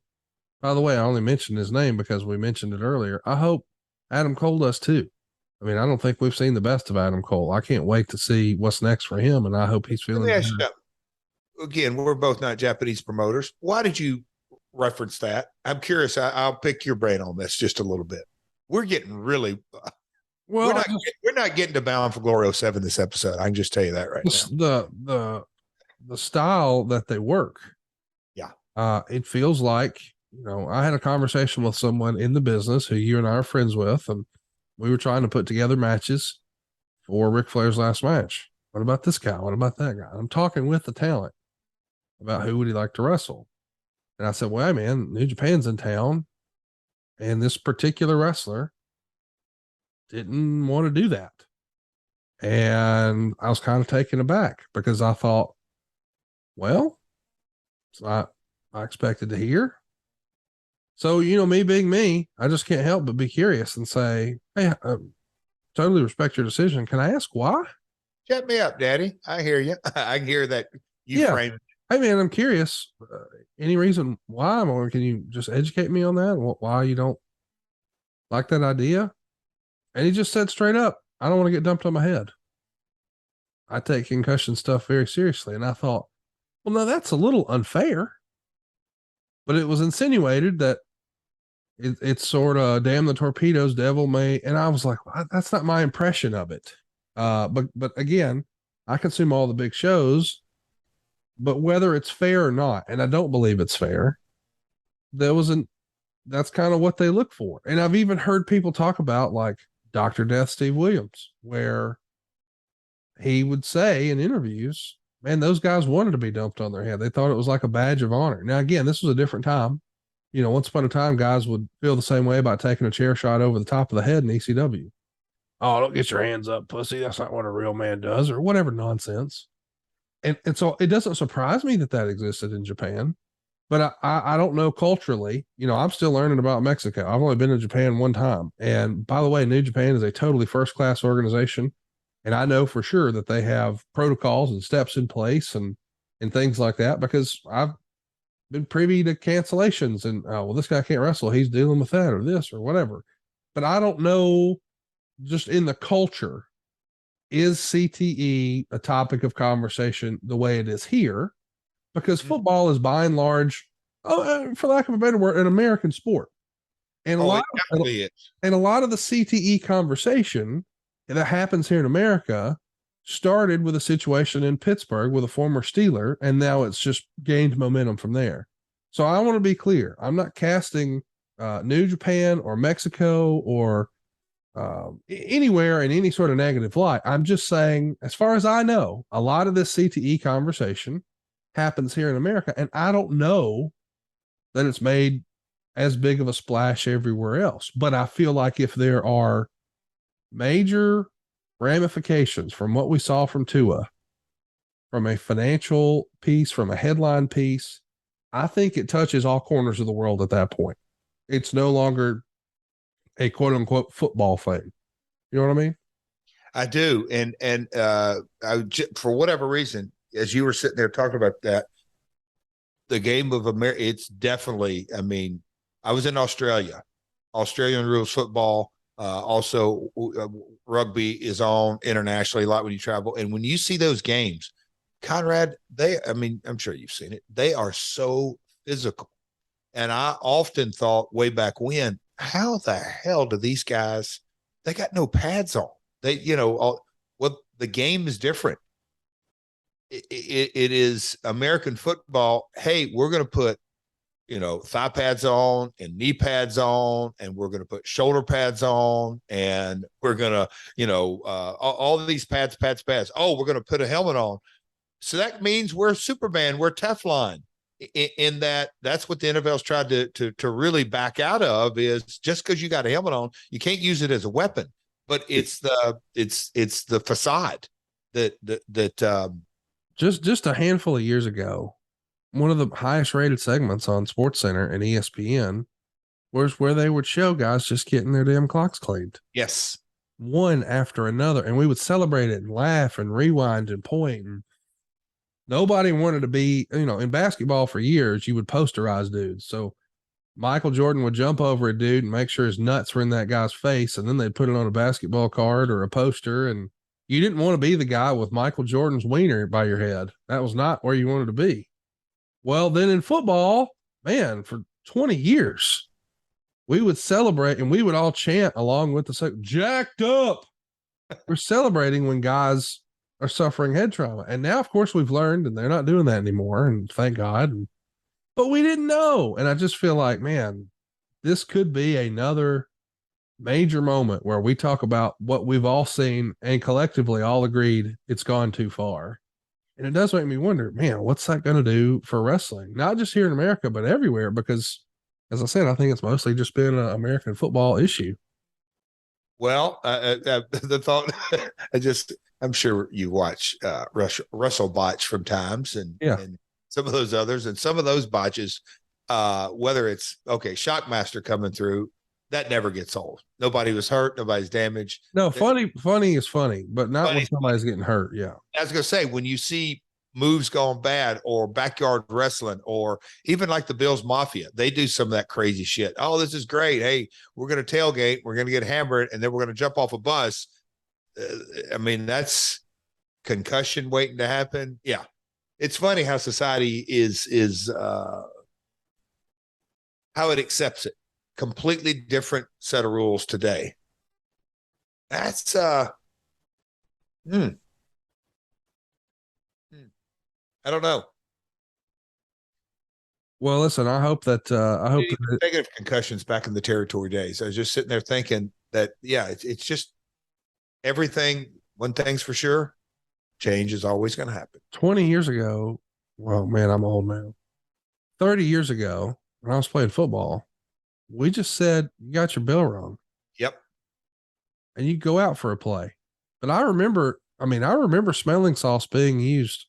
by the way, I only mentioned his name because we mentioned it earlier. I hope Adam Cole does too. I mean, I don't think we've seen the best of Adam Cole. I can't wait to see what's next for him, and I hope he's feeling good. Again, we're both not Japanese promoters. Why did you reference that? I'm curious. I'll pick your brain on this just a little bit. We're getting really well. We're not getting to Bound for Glory 07 this episode. I can just tell you that right now. The style that they work. Yeah. It feels like, I had a conversation with someone in the business who you and I are friends with, and we were trying to put together matches for Ric Flair's last match. What about this guy? What about that guy? I'm talking with the talent about who would he like to wrestle. And I said, well, man, New Japan's in town, and this particular wrestler didn't want to do that. And I was kind of taken aback because I thought, well, I expected to hear. So, me being me, I just can't help but be curious and say, hey, I totally respect your decision. Can I ask why? Shut me up, Daddy. I hear you. I hear that you frame it. Hey, man, I'm curious. Any reason why? Or can you just educate me on that? Why you don't like that idea? And he just said straight up, I don't want to get dumped on my head. I take concussion stuff very seriously. And I thought, well, no, that's a little unfair. But it was insinuated that it's sort of damn the torpedoes, devil may. And I was like, well, that's not my impression of it. But again, I consume all the big shows, but whether it's fair or not, and I don't believe it's fair, that's kind of what they look for. And I've even heard people talk about like Dr. Death Steve Williams, where he would say in interviews, man, those guys wanted to be dumped on their head. They thought it was like a badge of honor. Now, again, this was a different time. Once upon a time, guys would feel the same way about taking a chair shot over the top of the head in ECW. Oh, don't get your hands up, pussy. That's not what a real man does, or whatever nonsense. And so it doesn't surprise me that existed in Japan, but I don't know culturally. I'm still learning about Mexico. I've only been to Japan one time. And by the way, New Japan is a totally first-class organization. And I know for sure that they have protocols and steps in place and things like that, because I've been privy to cancellations and, well, this guy can't wrestle. He's dealing with that or this or whatever. But I don't know, just in the culture, is CTE a topic of conversation the way it is here? Because football is by and large, for lack of a better word, an American sport. And a lot of the CTE conversation that happens here in America started with a situation in Pittsburgh with a former Steeler, and now it's just gained momentum from there. So I want to be clear. I'm not casting New Japan or Mexico or anywhere in any sort of negative light. I'm just saying, as far as I know, a lot of this CTE conversation happens here in America, and I don't know that it's made as big of a splash everywhere else. But I feel like if there are major ramifications from what we saw from Tua, from a financial piece, from a headline piece, I think it touches all corners of the world at that point. It's no longer a quote unquote football thing. You know what I mean? I do. And for whatever reason, as you were sitting there talking about that, the game of America, it's definitely, I was in Australian rules football. Also, rugby is on internationally a lot when you travel. And when you see those games, Conrad, I'm sure you've seen it. They are so physical. And I often thought way back when, how the hell do these guys, they got no pads on. They, the game is different. It is American football. Hey, we're going to put, thigh pads on and knee pads on, and we're going to put shoulder pads on, and we're going to, all of these pads. Oh, we're going to put a helmet on. So that means we're Superman, we're Teflon. In that's what the NFL's tried to really back out of, is just because you got a helmet on, you can't use it as a weapon. But it's the facade that just a handful of years ago, one of the highest rated segments on SportsCenter and ESPN was where they would show guys just getting their damn clocks cleaned. Yes. One after another. And we would celebrate it and laugh and rewind and point. And nobody wanted to be, in basketball for years, you would posterize dudes. So Michael Jordan would jump over a dude and make sure his nuts were in that guy's face. And then they'd put it on a basketball card or a poster. And you didn't want to be the guy with Michael Jordan's wiener by your head. That was not where you wanted to be. Well, then in football, man, for 20 years, we would celebrate and we would all chant along with the jacked up. We're celebrating when guys are suffering head trauma. And now, of course, we've learned and they're not doing that anymore. And thank God. But we didn't know. And I just feel like, man, this could be another major moment where we talk about what we've all seen and collectively all agreed it's gone too far. And it does make me wonder, man, what's that going to do for wrestling? Not just here in America, but everywhere. Because, as I said, I think it's mostly just been an American football issue. Well, the thought, I'm sure you watch Russell Botch from times and some of those others, and some of those botches, whether it's Shockmaster coming through, that never gets old. Nobody was hurt, nobody's damaged. No, funny is funny, but not when somebody's getting hurt. Yeah. I was gonna say, when you see moves gone bad or backyard wrestling, or even like the Bills Mafia, they do some of that crazy shit. Oh, this is great. Hey, we're going to tailgate, we're going to get hammered, and then we're going to jump off a bus. That's concussion waiting to happen. Yeah. It's funny how society is how it accepts it. Completely different set of rules today. That's I don't know. Well, listen, I hope that negative concussions back in the territory days. I was just sitting there thinking that, it's just everything. One thing's for sure, Change is always going to happen. 20 years ago, well, man, I'm old now. 30 years ago, when I was playing football, we just said, you got your bell rung. Yep. And you go out for a play. But I remember smelling sauce being used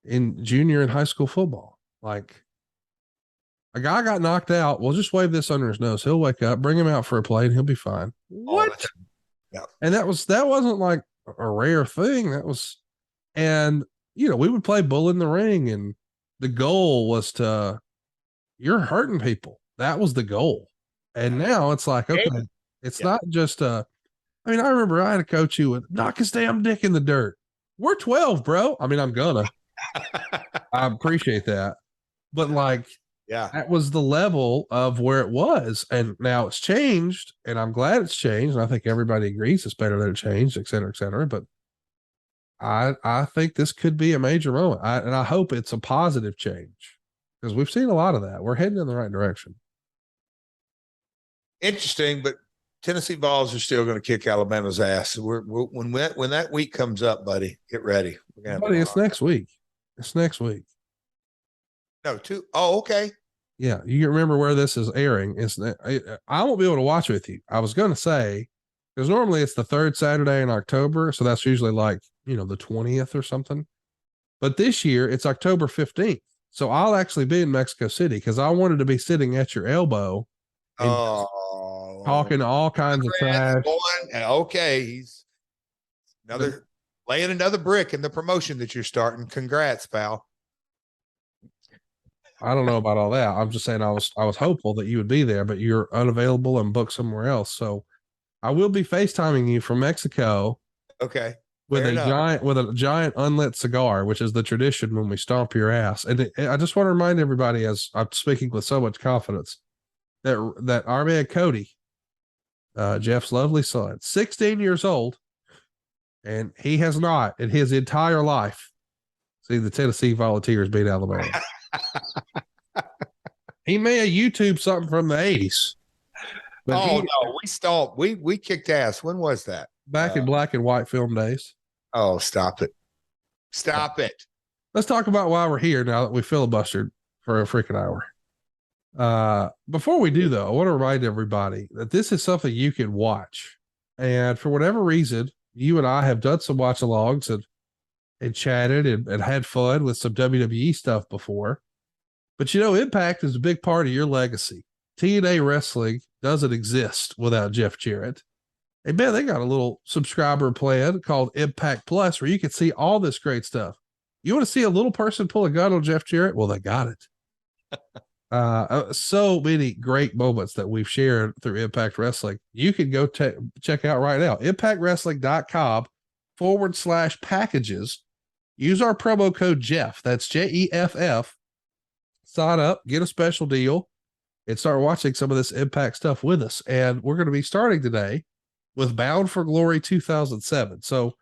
in junior and high school football. Like, a guy got knocked out. We'll just wave this under his nose. He'll wake up, bring him out for a play, and he'll be fine. What? Yeah. And that wasn't like a rare thing. And we would play bull in the ring, and the goal was you're hurting people. That was the goal. And now it's like, okay, it's not just I remember I had a coach who would knock his damn dick in the dirt. We're 12, bro. I appreciate that. But that was the level of where it was. And now it's changed, and I'm glad it's changed. And I think everybody agrees it's better that it changed, et cetera, et cetera. But I think this could be a major moment. And I hope it's a positive change, because we've seen a lot of that. We're heading in the right direction. Interesting, but Tennessee Vols are still going to kick Alabama's ass. When that week comes up, buddy, get ready. Buddy, it's next week. It's next week. No, two. Oh, okay. Yeah, you remember where this is airing. I won't be able to watch with you. I was going to say, because normally it's the third Saturday in October, so that's usually the 20th or something. But this year it's October 15th, so I'll actually be in Mexico City, because I wanted to be sitting at your elbow and talking all kinds of trash. Okay, he's laying another brick in the promotion that you're starting. Congrats, pal. I don't know about all that. I'm just saying I was hopeful that you would be there, but you're unavailable and booked somewhere else. So I will be FaceTiming you from Mexico. Okay. With a giant unlit cigar, which is the tradition when we stomp your ass. And I just want to remind everybody, as I'm speaking with so much confidence, that our man Cody, Jeff's lovely son, 16 years old, and he has not in his entire life seen the Tennessee Volunteers beat Alabama. He may have YouTube something from the 80s. No, we stomped. We kicked ass. When was that? Back in black and white film days. Oh, stop it. Stop it. Let's talk about why we're here now that we filibustered for a freaking hour. Before we do, though, I want to remind everybody that this is something you can watch. And for whatever reason, you and I have done some watch-alongs and chatted and had fun with some WWE stuff before. But Impact is a big part of your legacy. TNA Wrestling doesn't exist without Jeff Jarrett. And man, they got a little subscriber plan called Impact Plus, where you can see all this great stuff. You want to see a little person pull a gun on Jeff Jarrett? Well, they got it. So many great moments that we've shared through Impact Wrestling. You can go check out right now. ImpactWrestling.com/packages. Use our promo code Jeff. That's JEFF. Sign up, get a special deal, and start watching some of this Impact stuff with us. And we're going to be starting today with Bound for Glory 2007. So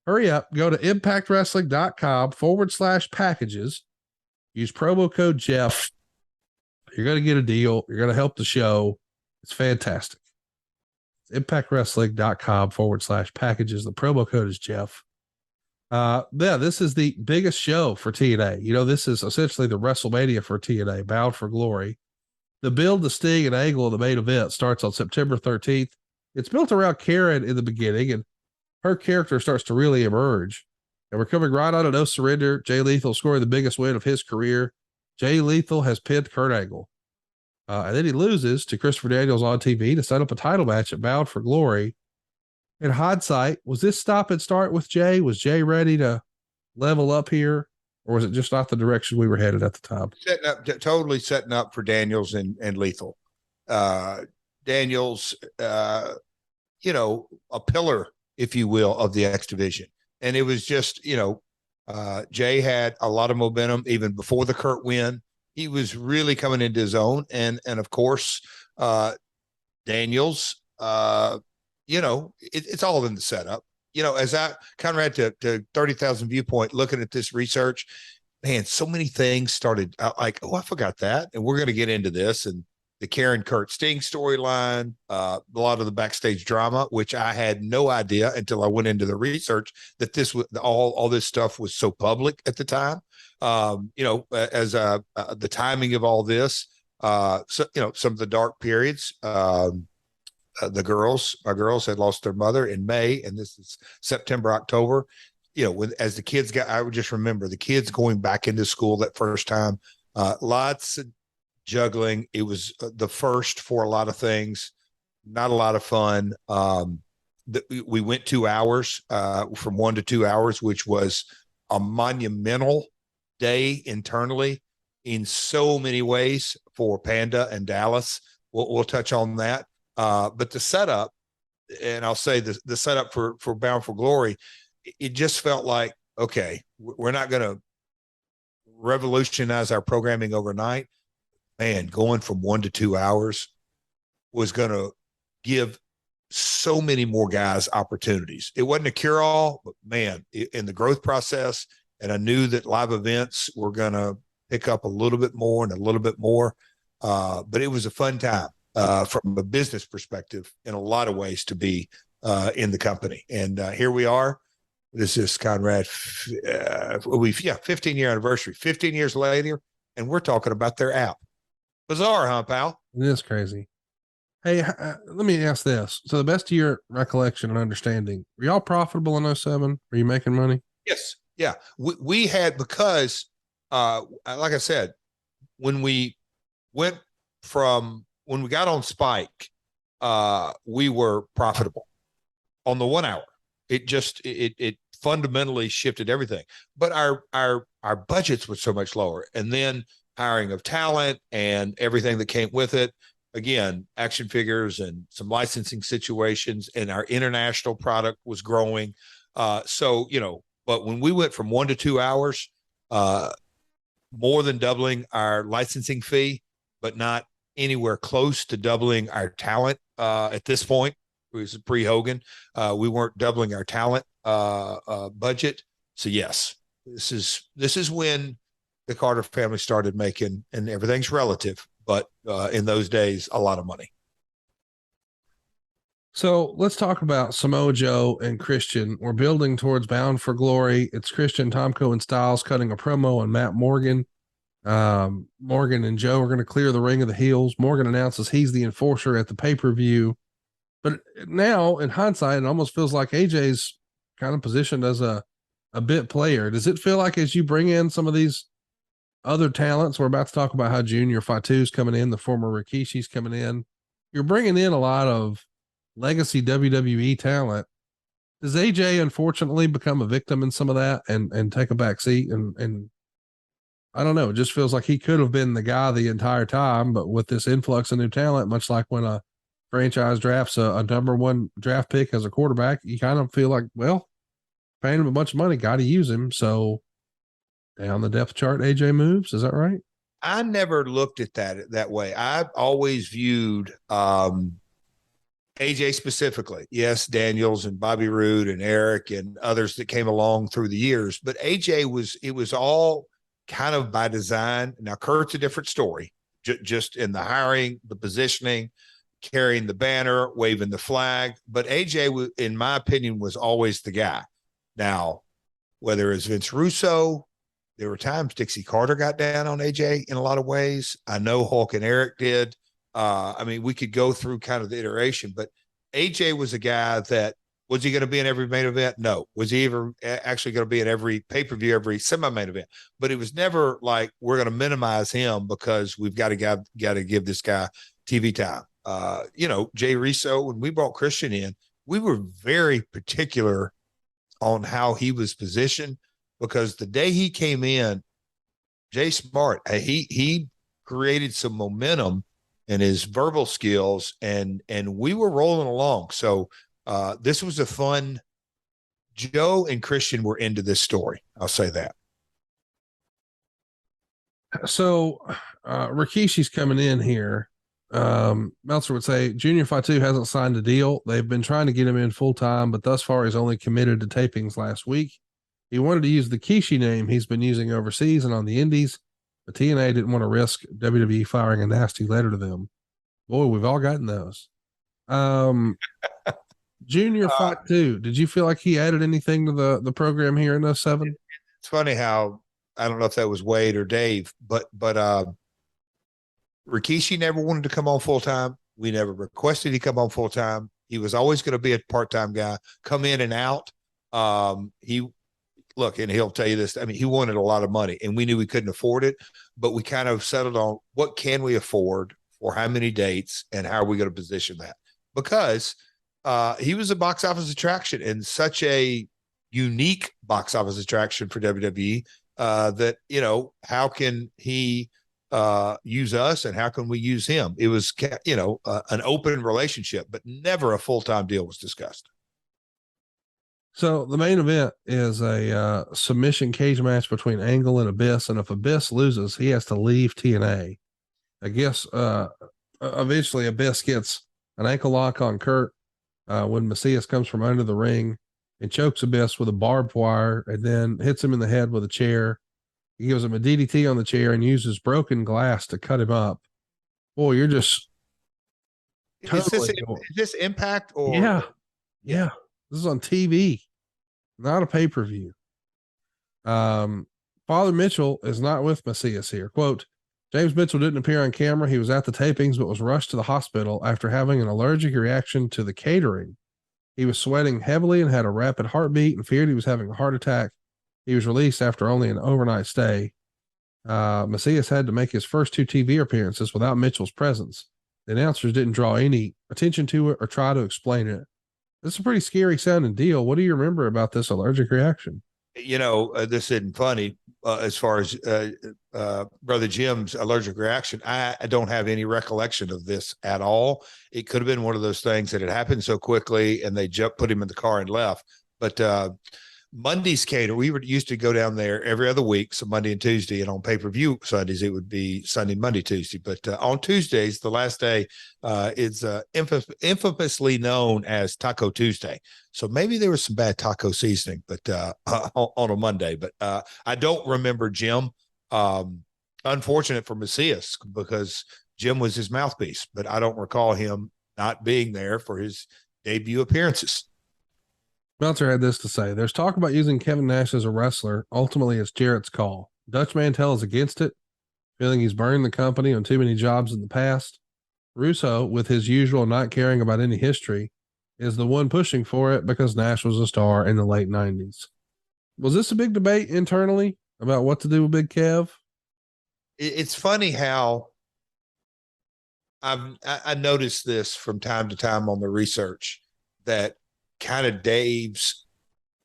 hurry up, go to impactwrestling.com/packages. Use promo code Jeff. You're going to get a deal. You're going to help the show. It's fantastic. impactwrestling.com/packages. The promo code is Jeff. This is the biggest show for TNA. This is essentially the WrestleMania for TNA, Bound for Glory. The build, the Sting, and Angle of the main event starts on September 13th. It's built around Karen in the beginning, and her character starts to really emerge. And we're coming right out of No Surrender. Jay Lethal scoring the biggest win of his career. Jay Lethal has pinned Kurt Angle. And then he loses to Christopher Daniels on TV to set up a title match at Bound for Glory. In hindsight, was this stop and start with Jay? Was Jay ready to level up here? Or was it just not the direction we were headed at the time? Totally setting up for Daniels and Lethal. Daniels, a pillar, if you will, of the X division. And it was just, Jay had a lot of momentum even before the Kurt win. He was really coming into his own. And of course, Daniels, it's all in the setup. As I Conrad to 30,000 viewpoint, looking at this research, man, so many things started like, oh, I forgot that. And we're going to get into this. And the Karen Kurt Sting storyline, a lot of the backstage drama, which I had no idea until I went into the research that this was all this stuff was so public at the time. As the timing of all this, so some of the dark periods. Our girls had lost their mother in May, and this is September, October. As the kids I would just remember the kids going back into school that first time. Lots of juggling. It was the first for a lot of things, not a lot of fun. We went 2 hours, from 1 to 2 hours, which was a monumental day internally in so many ways for Panda and Dallas. We'll touch on that. But the setup, and I'll say the setup for Bound for Glory, it just felt like, okay, we're not going to revolutionize our programming overnight. Man, going from 1 to 2 hours was going to give so many more guys opportunities. It wasn't a cure-all, but man, in the growth process, and I knew that live events were going to pick up a little bit more and a little bit more. But it was a fun time from a business perspective in a lot of ways to be in the company. And here we are. This is Conrad. 15-year anniversary, 15 years later, and we're talking about their app. Bizarre, huh, pal? It is crazy. Hey, let me ask this. So the best of your recollection and understanding, were y'all profitable in 07? Were you making money? Yes. Yeah. We had, because, like I said, when we got on Spike, we were profitable on the 1 hour. It fundamentally shifted everything, but our budgets were so much lower. And then hiring of talent and everything that came with it. Again, action figures and some licensing situations, and our international product was growing. But when we went from 1 to 2 hours, more than doubling our licensing fee, but not anywhere close to doubling our talent at this point. It was pre-Hogan. We weren't doubling our talent budget. So yes, this is when the Carter family started making, and everything's relative, but in those days, a lot of money. So let's talk about Samoa Joe and Christian. We're building towards Bound for Glory. It's Christian, Tomko, and Styles cutting a promo on Matt Morgan. Morgan and Joe are going to clear the ring of the heels. Morgan announces he's the enforcer at the pay-per-view. But now, in hindsight, it almost feels like AJ's kind of positioned as a bit player. Does it feel like as you bring in some of these other talents, we're about to talk about how Junior Fatu's coming in, the former Rikishi's coming in, you're bringing in a lot of legacy WWE talent. Does AJ unfortunately become a victim in some of that and take a back seat? And I don't know, it just feels like he could have been the guy the entire time, but with this influx of new talent, much like when a franchise drafts a number one draft pick as a quarterback, you kind of feel like, well, paying him a bunch of money, got to use him. So down the depth chart, AJ moves. Is that right? I never looked at that way. I've always viewed AJ specifically. Yes, Daniels and Bobby Roode and Eric and others that came along through the years, but AJ was all kind of by design. Now Kurt's a different story, just in the hiring, the positioning, carrying the banner, waving the flag. But AJ, in my opinion, was always the guy. Now, whether it's Vince Russo, there were times Dixie Carter got down on AJ in a lot of ways. I know Hulk and Eric did. We could go through kind of the iteration, but AJ was a guy that, was he going to be in every main event? No. Was he ever actually going to be in every pay-per-view, every semi-main event? But it was never like, we're going to minimize him because we've got to give this guy TV time. Jay Riso, when we brought Christian in, we were very particular on how he was positioned, because the day he came in, Jay Smart, he created some momentum in his verbal skills, and we were rolling along. So this was a fun. Joe and Christian were into this story. I'll say that. So Rikishi's coming in here. Meltzer would say Junior Fatu hasn't signed a deal. They've been trying to get him in full time, but thus far he's only committed to tapings last week. He wanted to use the Kishi name he's been using overseas and on the indies, but TNA didn't want to risk WWE firing a nasty letter to them. Boy, we've all gotten those. Junior Fight 2. Did you feel like he added anything to the program here in 07? It's funny how, I don't know if that was Wade or Dave, but Rikishi never wanted to come on full time. We never requested he come on full time. He was always going to be a part-time guy, come in and out. And he'll tell you this. I mean, he wanted a lot of money and we knew we couldn't afford it, but we kind of settled on what can we afford for how many dates and how are we going to position that? Because he was a box office attraction and such a unique box office attraction for WWE that, how can he use us and how can we use him? It was, an open relationship, but never a full-time deal was discussed. So the main event is a submission cage match between Angle and Abyss. And if Abyss loses, he has to leave TNA. I guess eventually Abyss gets an ankle lock on Kurt when Macias comes from under the ring and chokes Abyss with a barbed wire and then hits him in the head with a chair. He gives him a DDT on the chair and uses broken glass to cut him up. Boy, you're just totally is this Impact or yeah. This is on TV, not a pay-per-view. Father Mitchell is not with Macias here. Quote, James Mitchell didn't appear on camera. He was at the tapings, but was rushed to the hospital after having an allergic reaction to the catering. He was sweating heavily and had a rapid heartbeat and feared he was having a heart attack. He was released after only an overnight stay. Macias had to make his first 2 TV appearances without Mitchell's presence. The announcers didn't draw any attention to it or try to explain it. This is a pretty scary sounding deal. What do you remember about this allergic reaction? This isn't funny as far as Brother Jim's allergic reaction. I don't have any recollection of this at all. It could have been one of those things that had happened so quickly and they put him in the car and left. But Monday's cater, we used to go down there every other week, so Monday and Tuesday, and on pay-per-view Sundays, it would be Sunday, Monday, Tuesday. But on Tuesdays, the last day is infamously known as Taco Tuesday. So maybe there was some bad taco seasoning, but on a Monday. But I don't remember Jim. Unfortunate for Macias because Jim was his mouthpiece, but I don't recall him not being there for his debut appearances. Meltzer had this to say. There's talk about using Kevin Nash as a wrestler. Ultimately, it's Jarrett's call. Dutch Mantel is against it, feeling he's burned the company on too many jobs in the past. Russo, with his usual not caring about any history, is the one pushing for it because Nash was a star in the late 90s. Was this a big debate internally about what to do with Big Kev? It's funny how I noticed this from time to time on the research that kind of Dave's,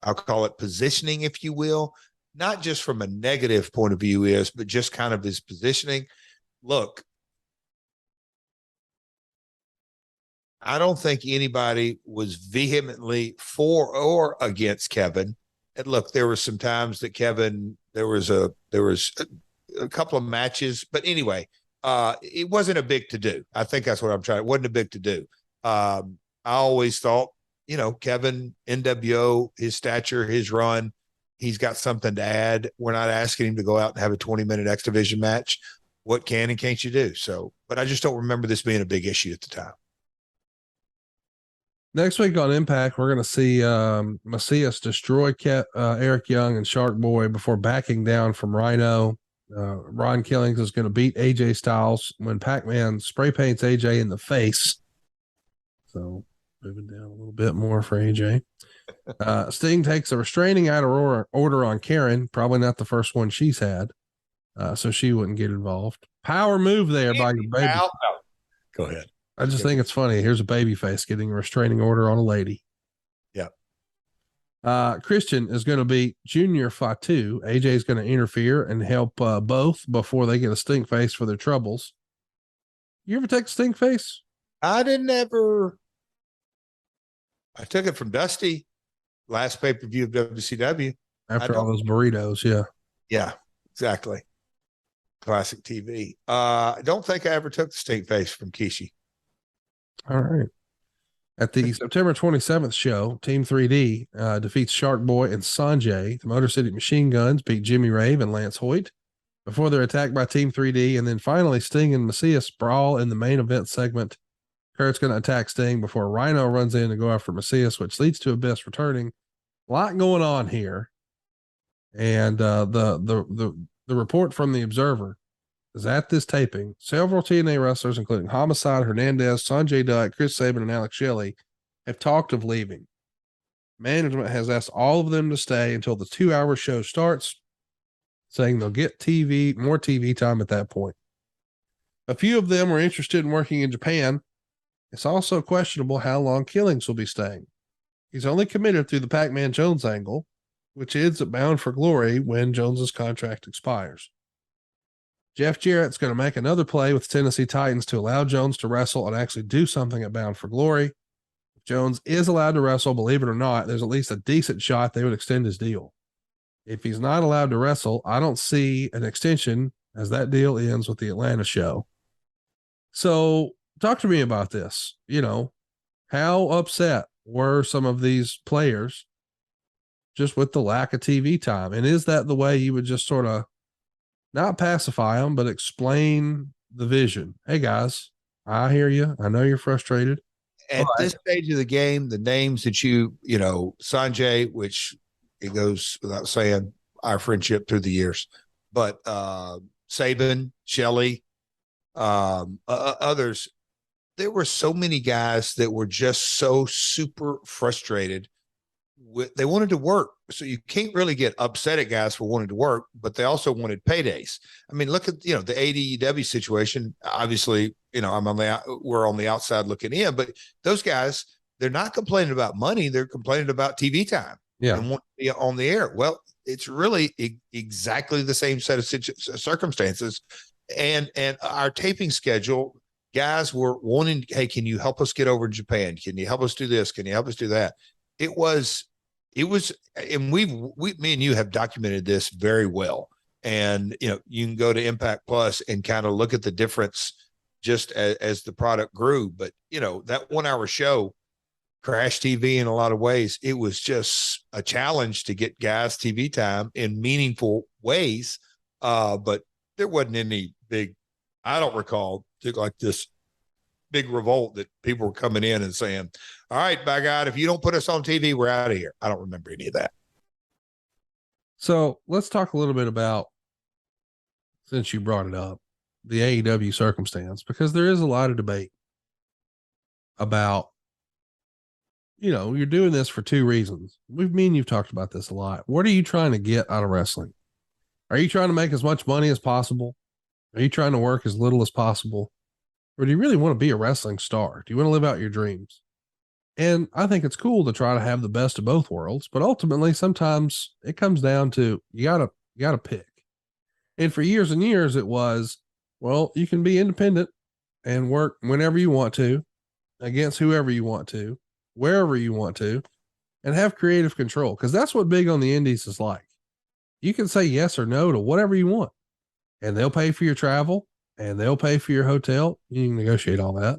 I'll call it positioning, if you will, not just from a negative point of view but just kind of his positioning. Look, I don't think anybody was vehemently for or against Kevin. And look, there were some times that Kevin, there was a couple of matches, but anyway, it wasn't a big to do. I think that's what I'm trying. It wasn't a big to do. I always thought, Kevin, NWO, his stature, his run, he's got something to add. We're not asking him to go out and have a 20-minute X Division match. What can and can't you do? So, but I just don't remember this being a big issue at the time. Next week on Impact, we're going to see Macias destroy Eric Young and Shark Boy before backing down from Rhino. Ron Killings is going to beat AJ Styles when Pac-Man spray paints AJ in the face. So moving down a little bit more for AJ. Sting takes a restraining order on Karen, probably not the first one she's had, so she wouldn't get involved. Power move there by your baby. Go ahead. I just think it's funny. Here's a baby face getting a restraining order on a lady. Yeah. Christian is going to beat Junior Fatu. AJ is going to interfere and help both before they get a stink face for their troubles. You ever take a stink face? I didn't ever. I took it from Dusty last pay-per-view of WCW. After all those burritos, yeah. Yeah, exactly. Classic TV. I don't think I ever took the stink face from Kishi. All right. At the September 27th show, Team 3D defeats Shark Boy and Sanjay. The Motor City Machine Guns beat Jimmy Rave and Lance Hoyt. before they're attacked by Team 3D. And then finally, Sting and Macias brawl in the main event segment. Kurt's going to attack Sting before Rhino runs in to go after Macias, which leads to Abyss returning. A lot going on here. And the report from the Observer is at this taping, several TNA wrestlers, including Homicide, Hernandez, Sanjay Dutt, Chris Sabin, and Alex Shelley, have talked of leaving. Management has asked all of them to stay until the 2-hour show starts, saying they'll get more TV time at that point. A few of them are interested in working in Japan. It's also questionable how long Killings will be staying. He's only committed through the Pac-Man Jones angle, which ends at Bound for Glory when Jones's contract expires. Jeff Jarrett's going to make another play with Tennessee Titans to allow Jones to wrestle and actually do something at Bound for Glory. If Jones is allowed to wrestle, believe it or not, there's at least a decent shot they would extend his deal. If he's not allowed to wrestle, I don't see an extension as that deal ends with the Atlanta show. So talk to me about this. How upset were some of these players just with the lack of TV time? And is that the way you would just sort of not pacify them, but explain the vision? Hey guys, I hear you. I know you're frustrated. At this stage of the game, the names that Sanjay, which it goes without saying, our friendship through the years, but Sabin, Shelley, others, there were so many guys that were just so super frustrated. They wanted to work. So you can't really get upset at guys for wanting to work, but they also wanted paydays. I mean, look at, the AEW situation. Obviously, we're on the outside looking in, but those guys, they're not complaining about money. They're complaining about TV time. Yeah. And want to be on the air. Well, it's really exactly the same set of circumstances. And our taping schedule, guys were wanting, hey, can you help us get over to Japan? Can you help us do this? Can you help us do that? It was, and me and you have documented this very well. And, you can go to Impact Plus and kind of look at the difference just as the product grew. But, that 1-hour show, Crash TV in a lot of ways, it was just a challenge to get guys TV time in meaningful ways. But there wasn't any I don't recall like this big revolt that people were coming in and saying, all right, by God, if you don't put us on TV, we're out of here. I don't remember any of that. So let's talk a little bit about, since you brought it up, the AEW circumstance, because there is a lot of debate about, you're doing this for two reasons. You've talked about this a lot. What are you trying to get out of wrestling? Are you trying to make as much money as possible? Are you trying to work as little as possible? Or do you really want to be a wrestling star? Do you want to live out your dreams? And I think it's cool to try to have the best of both worlds, but ultimately sometimes it comes down to you gotta pick. And for years and years it was, well, you can be independent and work whenever you want to, against whoever you want to, wherever you want to, and have creative control. Because that's what big on the indies is like. You can say yes or no to whatever you want, and they'll pay for your travel and they'll pay for your hotel. You can negotiate all that.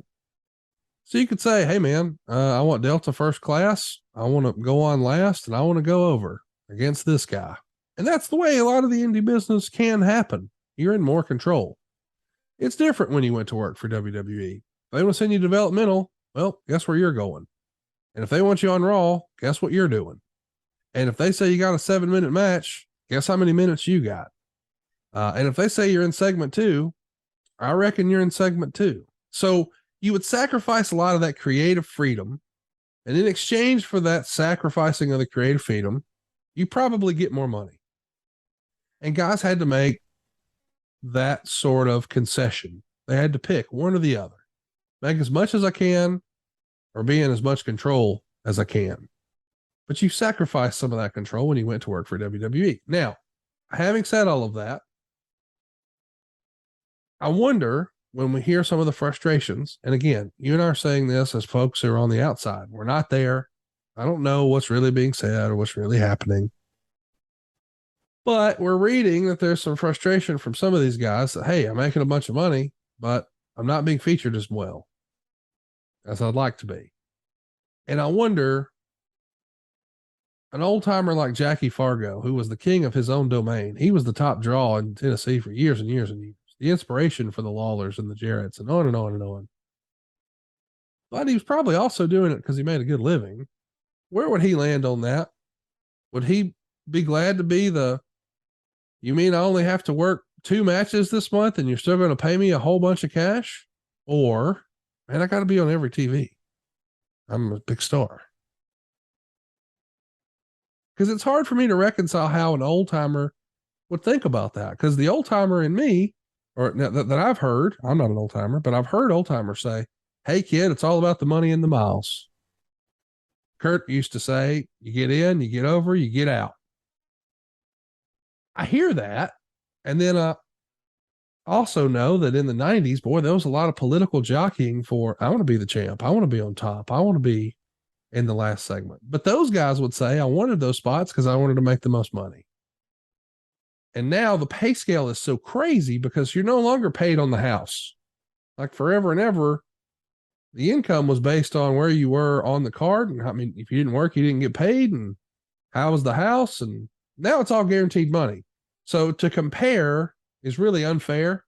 So you could say, hey man, I want Delta first class. I want to go on last and I want to go over against this guy. And that's the way a lot of the indie business can happen. You're in more control. It's different when you went to work for WWE. If they want to send you developmental, well, guess where you're going. And if they want you on Raw, guess what you're doing. And if they say you got a 7-minute match, guess how many minutes you got. And if they say you're in segment 2, I reckon you're in segment 2. So you would sacrifice a lot of that creative freedom. And in exchange for that sacrificing of the creative freedom, you probably get more money. And guys had to make that sort of concession. They had to pick one or the other. Make as much as I can or be in as much control as I can. But you sacrificed some of that control when you went to work for WWE. Now, having said all of that, I wonder when we hear some of the frustrations, and again, you and I are saying this as folks who are on the outside. We're not there. I don't know what's really being said or what's really happening. But we're reading that there's some frustration from some of these guys that, hey, I'm making a bunch of money, but I'm not being featured as well as I'd like to be. And I wonder, an old timer like Jackie Fargo, who was the king of his own domain, he was the top draw in Tennessee for years and years and years, the inspiration for the Lawlers and the Jarretts and on and on and on. But he was probably also doing it because he made a good living. Where would he land on that? Would he be glad to be you mean I only have to work 2 matches this month and you're still going to pay me a whole bunch of cash? Or, man, I got to be on every TV. I'm a big star. Because it's hard for me to reconcile how an old timer would think about that. Because the old timer in me, or that I've heard, I'm not an old timer, but I've heard old timers say, hey, kid, it's all about the money and the miles. Kurt used to say, you get in, you get over, you get out. I hear that. And then I also know that in the 90s, boy, there was a lot of political jockeying for, I want to be the champ. I want to be on top. I want to be in the last segment. But those guys would say, I wanted those spots because I wanted to make the most money. And now the pay scale is so crazy because you're no longer paid on the house. Like forever and ever, the income was based on where you were on the card. And I mean, if you didn't work, you didn't get paid. And how was the house? And now it's all guaranteed money. So to compare is really unfair.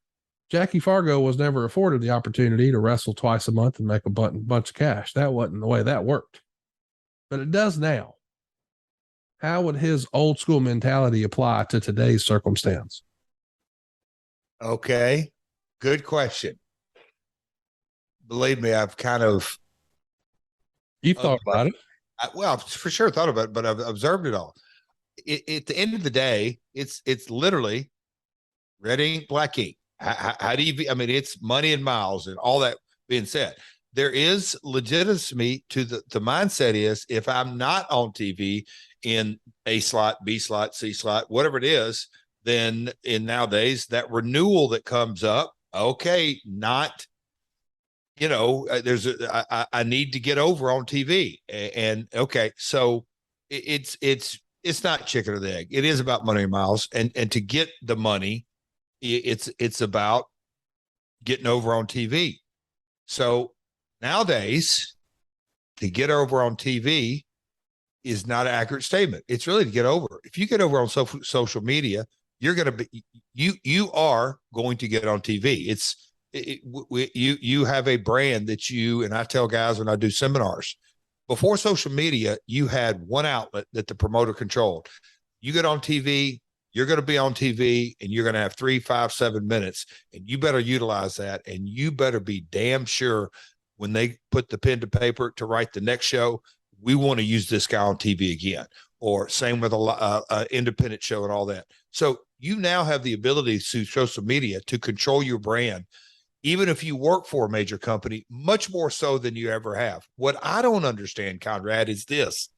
Jackie Fargo was never afforded the opportunity to wrestle twice a month and make a bunch of cash. That wasn't the way that worked. But it does now. How would his old school mentality apply to today's circumstance? Okay. Good question. Believe me, I've kind of. You thought about it? Well, I've for sure thought about it, but I've observed it all. At the end of the day, it's literally red ink, black ink. How do you, I mean, it's money and miles and all that being said. There is legitimacy to the mindset is if I'm not on TV in A slot, B slot, C slot, whatever it is, then in nowadays that renewal that comes up, okay, not, I need to get over on TV and okay. So it's not chicken or the egg. It is about money and miles and to get the money, it's about getting over on TV. So nowadays, to get over on TV is not an accurate statement. It's really to get over. If you get over on social media, you're going to be you are going to get on TV. You have a brand that and I tell guys when I do seminars, before social media, you had one outlet that the promoter controlled. You get on TV, you're going to be on TV and you're going to have 3, 5, 7 minutes and you better utilize that. And you better be damn sure when they put the pen to paper to write the next show, we want to use this guy on TV again, or same with a independent show and all that. So you now have the ability through social media to control your brand, even if you work for a major company, much more so than you ever have. What I don't understand, Conrad, is this.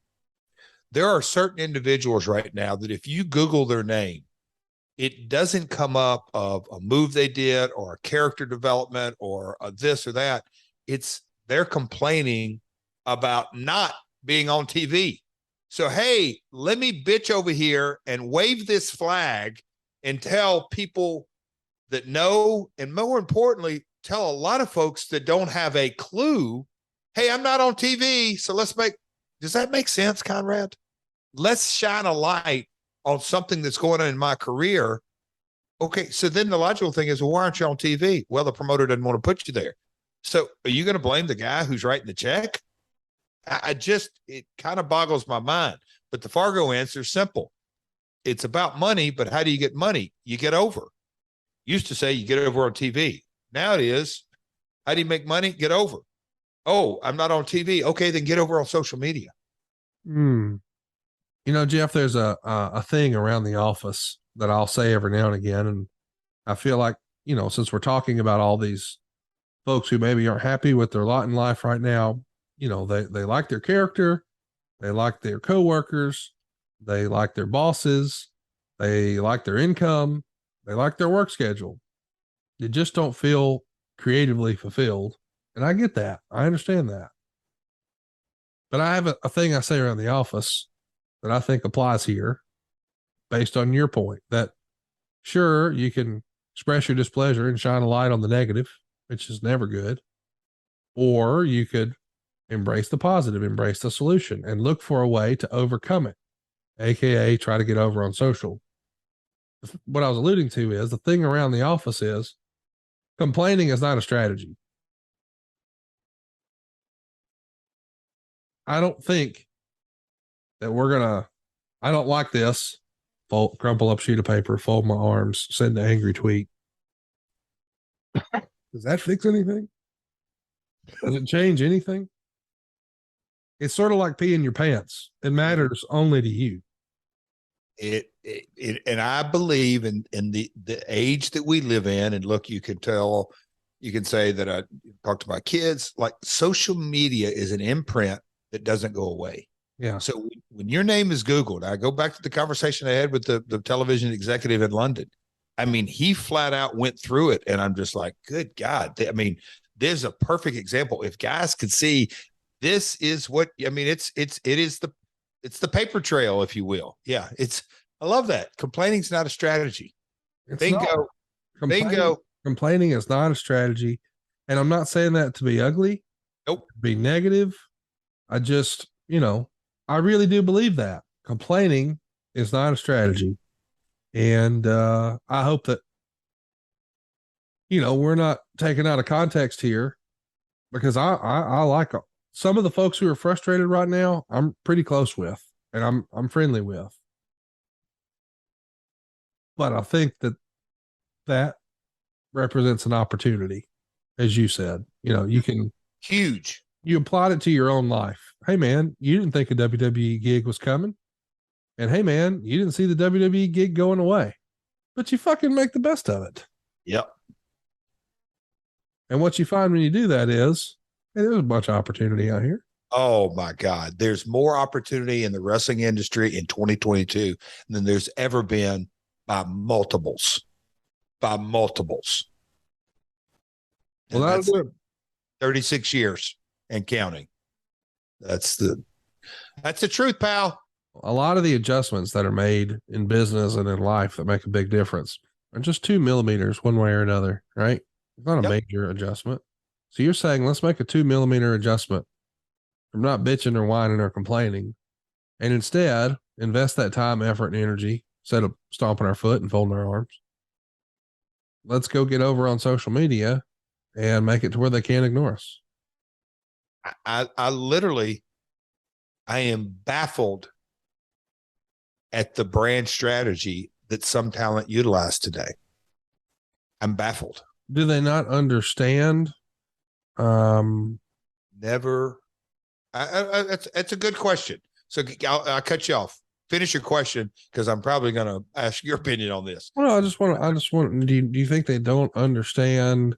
There are certain individuals right now that if you Google their name, it doesn't come up of a move they did or a character development or this or that. They're complaining about not being on TV. So, hey, let me bitch over here and wave this flag and tell people that know, and more importantly, tell a lot of folks that don't have a clue, hey, I'm not on TV. So does that make sense, Conrad? Let's shine a light on something that's going on in my career. Okay, so then the logical thing is, well, why aren't you on TV? Well, the promoter doesn't want to put you there. So are you going to blame the guy who's writing the check? It kind of boggles my mind. But the Fargo answer is simple. It's about money, but how do you get money? You get over. Used to say you get over on TV. Now it is, how do you make money? Get over. Oh, I'm not on TV. Okay, then get over on social media. Jeff, there's a thing around the office that I'll say every now and again. And I feel like, since we're talking about all these folks who maybe aren't happy with their lot in life right now, they like their character, they like their coworkers, they like their bosses, they like their income, they like their work schedule. They just don't feel creatively fulfilled. And I get that. I understand that. But I have a thing I say around the office that I think applies here based on your point that sure, you can express your displeasure and shine a light on the negative, which is never good. Or you could embrace the positive, embrace the solution and look for a way to overcome it. AKA try to get over on social. What I was alluding to is the thing around the office is complaining is not a strategy. I don't think that I don't like this. Fold, crumple up sheet of paper, fold my arms, send an angry tweet. Does that fix anything? Does it change anything? It's sort of like peeing your pants. It matters only to you. And I believe in the age that we live in, and look, you can say that I talk to my kids, like social media is an imprint that doesn't go away. Yeah. So when your name is Googled, I go back to the conversation I had with the television executive in London. I mean, he flat out went through it, and I'm just like, good God. I mean, there's a perfect example. If guys could see, this is what, I mean, it's the paper trail, if you will. Yeah. I love that. Complaining is not a strategy. Bingo. Bingo. Complaining is not a strategy. And I'm not saying that to be ugly. Nope. Be negative. I just, I really do believe that complaining is not a strategy. And I hope that, we're not taken out of context here, because I like some of the folks who are frustrated right now. I'm pretty close with, and I'm friendly with. But I think that represents an opportunity, as you said. You can you applied it to your own life. Hey man, you didn't think a WWE gig was coming. And hey man, you didn't see the WWE gig going away. But you fucking make the best of it. Yep. And what you find when you do that is, hey, there's a bunch of opportunity out here. Oh my God. There's more opportunity in the wrestling industry in 2022 than there's ever been by multiples. Well, that'll do it. 36 years and counting. That's the truth, pal. A lot of the adjustments that are made in business and in life that make a big difference are just 2 millimeters one way or another, right? It's not a major adjustment. So you're saying, let's make a 2 millimeter adjustment from not bitching or whining or complaining, and instead invest that time, effort, and energy instead of stomping our foot and folding our arms. Let's go get over on social media and make it to where they can't ignore us. I literally am baffled at the brand strategy that some talent utilize today. I'm baffled. Do they not understand? Never. That's a good question. So I'll cut you off. Finish your question, because I'm probably going to ask your opinion on this. Well, I just want. Do you think they don't understand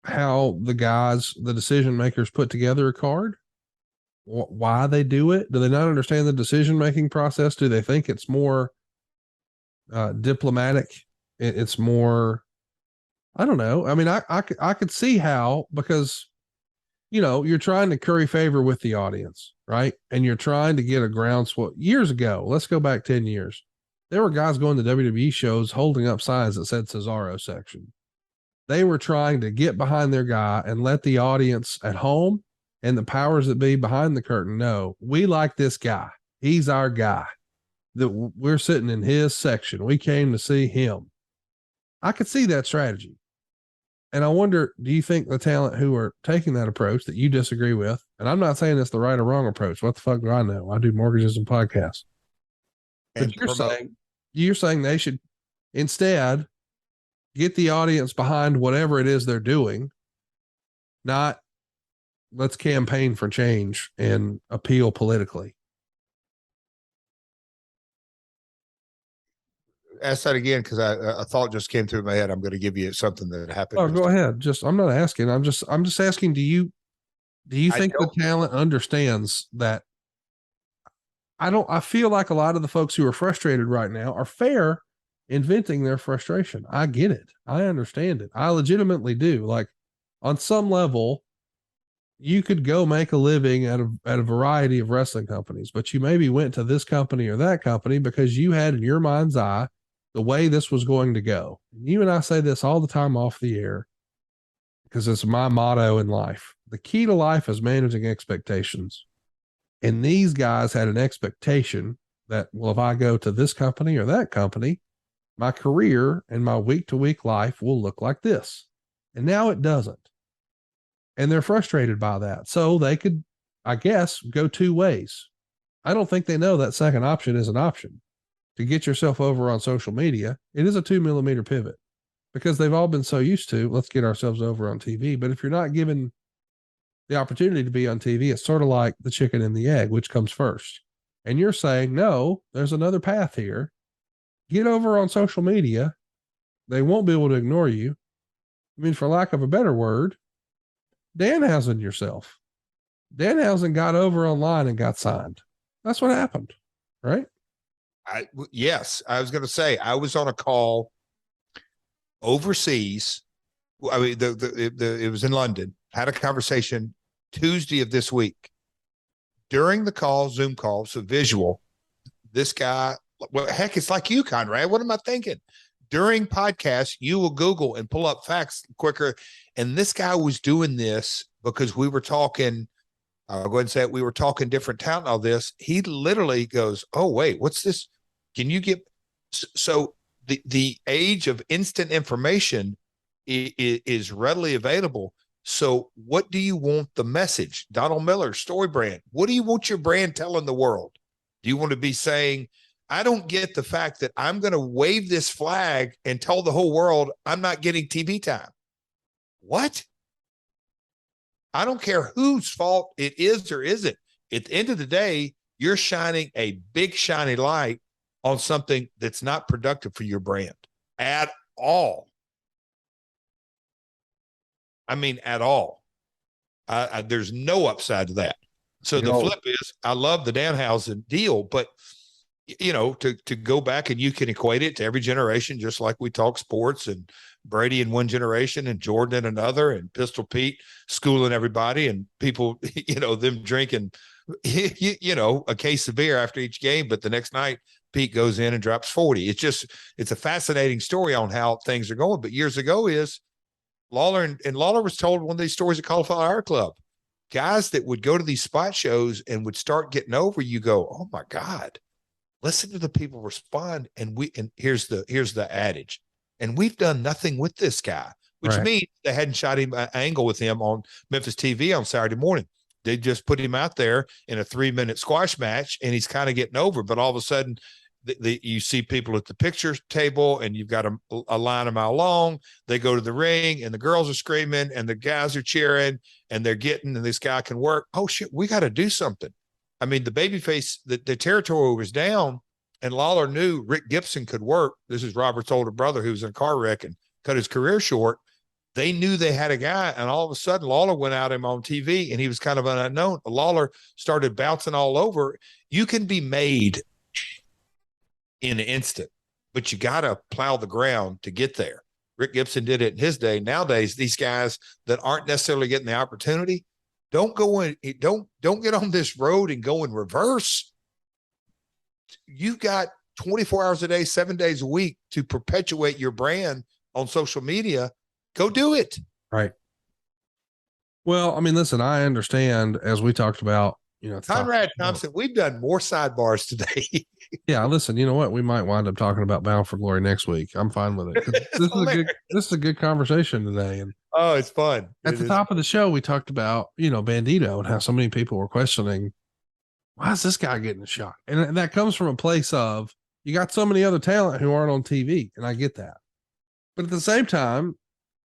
how the decision makers put together a card? Why they do it? Do they not understand the decision making process? Do they think it's more diplomatic? It's more, I don't know. I mean, I could see how, because you're trying to curry favor with the audience, right? And you're trying to get a groundswell. Years ago, let's go back 10 years. There were guys going to WWE shows holding up signs that said Cesaro section. They were trying to get behind their guy and let the audience at home and the powers that be behind the curtain know, we like this guy. He's our guy. That we're sitting in his section. We came to see him. I could see that strategy. And I wonder, do you think the talent who are taking that approach that you disagree with, and I'm not saying it's the right or wrong approach. What the fuck do I know? I do mortgages and podcasts. But you're saying they should instead get the audience behind whatever it is they're doing, not let's campaign for change and appeal politically. Ask that again, because a thought just came through my head. I'm going to give you something that happened. Oh, go ahead. I'm not asking. I'm just asking. Do you think the talent understands that? I feel like a lot of the folks who are frustrated right now are fair in venting their frustration. I get it. I understand it. I legitimately do. Like, on some level, you could go make a living at a variety of wrestling companies, but you maybe went to this company or that company because you had in your mind's eye the way this was going to go. You and I say this all the time off the air because it's my motto in life. The key to life is managing expectations. And these guys had an expectation that, well, if I go to this company or that company, my career and my week-to-week life will look like this. And now it doesn't. And they're frustrated by that. So they could, I guess, go two ways. I don't think they know that second option is an option. To get yourself over on social media, it is a 2mm pivot because they've all been so used to, let's get ourselves over on TV. But if you're not given the opportunity to be on TV, it's sort of like the chicken and the egg, which comes first. And you're saying, no, there's another path here. Get over on social media. They won't be able to ignore you. I mean, for lack of a better word, Danhausen yourself. Danhausen got over online and got signed. That's what happened, right? Yes, I was going to say, I was on a call overseas. I mean, it was in London. Had a conversation Tuesday of this week. During the call, Zoom call, so visual, this guy, well, heck, it's like you, Conrad. What am I thinking? During podcasts, you will Google and pull up facts quicker. And this guy was doing this because we were talking, I'll go ahead and say it, we were talking different talent, all this. He literally goes, oh, wait, what's this? Can you get, so the age of instant information is readily available. So what do you want the message? Donald Miller, story brand. What do you want your brand telling the world? Do you want to be saying, I don't get the fact that I'm going to wave this flag and tell the whole world I'm not getting TV time? What? I don't care whose fault it is or isn't. At the end of the day, you're shining a big shiny light on something that's not productive for your brand at all. I mean, at all. There's no upside to that. So the flip is, I love the Danhausen deal, but to go back and you can equate it to every generation, just like we talk sports and Brady in one generation and Jordan in another, and Pistol Pete schooling everybody and people, them drinking, a case of beer after each game, but the next night Pete goes in and drops 40. It's a fascinating story on how things are going. But years ago is Lawler, and Lawler was told one of these stories at Cauliflower Alley Club. Guys that would go to these spot shows and would start getting over, you go, oh my God, listen to the people respond. And here's the adage. And we've done nothing with this guy, which means they hadn't shot him an angle with him on Memphis TV on Saturday morning. They just put him out there in a 3-minute squash match and he's kind of getting over, but all of a sudden you see people at the picture table and you've got a line a mile long. They go to the ring and the girls are screaming and the guys are cheering and they're getting, and this guy can work. Oh shit, we got to do something. I mean, the babyface, the territory was down, and Lawler knew Rick Gibson could work. This is Robert's older brother who was in a car wreck and cut his career short. They knew they had a guy, and all of a sudden Lawler went out him on TV and he was kind of an unknown. Lawler started bouncing all over. You can be made in an instant, but you got to plow the ground to get there. Rick Gibson did it in his day. Nowadays, these guys that aren't necessarily getting the opportunity, don't get on this road and go in reverse. You've got 24 hours a day, 7 days a week to perpetuate your brand on social media. Go do it. Right. Well, I mean, listen, I understand, as we talked about, Conrad Thompson, we've done more sidebars today. Yeah, listen, you know what? We might wind up talking about Bound for Glory next week. I'm fine with it. This is a good conversation today. And oh, it's fun. At the top of the show, we talked about, Bandito and how so many people were questioning, why is this guy getting a shot? And that comes from a place of, you got so many other talent who aren't on TV, and I get that. But at the same time,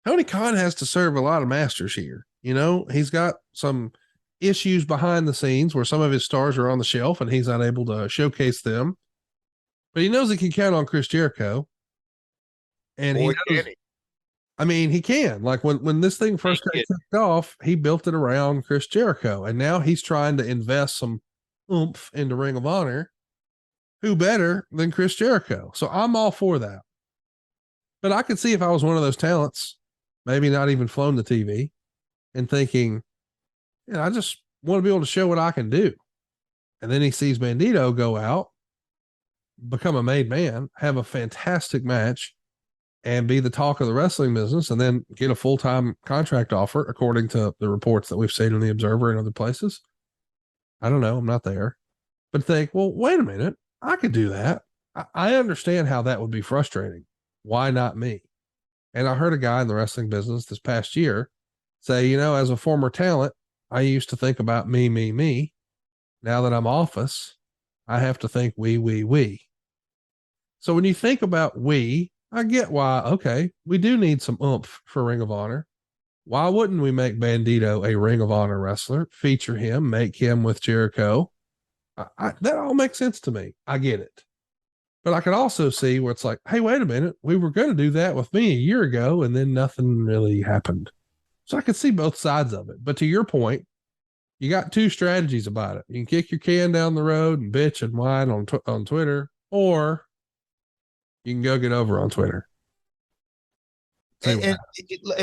Tony Khan has to serve a lot of masters here. He's got some issues behind the scenes where some of his stars are on the shelf and he's unable to showcase them. But he knows he can count on Chris Jericho. And he can. Like when this thing first got kicked off, he built it around Chris Jericho. And now he's trying to invest some oomph into Ring of Honor. Who better than Chris Jericho? So I'm all for that. But I could see if I was one of those talents, maybe not even flown to TV, and thinking, I just want to be able to show what I can do. And then he sees Bandito go out, become a made man, have a fantastic match, and be the talk of the wrestling business, and then get a full-time contract offer, according to the reports that we've seen in the Observer and other places. I don't know. I'm not there. But think, well, wait a minute. I could do that. I understand how that would be frustrating. Why not me? And I heard a guy in the wrestling business this past year say, as a former talent, I used to think about me, me, me. Now that I'm office, I have to think we. So when you think about we, I get why, okay, we do need some oomph for Ring of Honor. Why wouldn't we make Bandito a Ring of Honor wrestler, feature him, make him with Jericho? That all makes sense to me. I get it. But I could also see where it's like, hey, wait a minute. We were going to do that with me a year ago, and then nothing really happened. So I could see both sides of it. But to your point, you got two strategies about it. You can kick your can down the road and bitch and whine on Twitter, or you can go get over on Twitter. And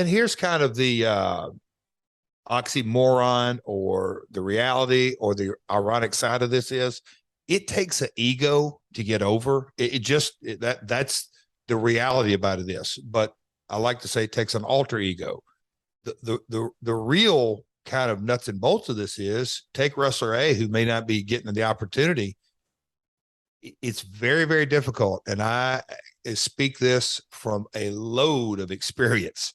here's kind of the oxymoron or the reality or the ironic side of this is it takes an ego to get over. That's the reality about it is. But I like to say it takes an alter ego. The real kind of nuts and bolts of this is take wrestler A who may not be getting the opportunity. It's very, very difficult. And I speak this from a load of experience,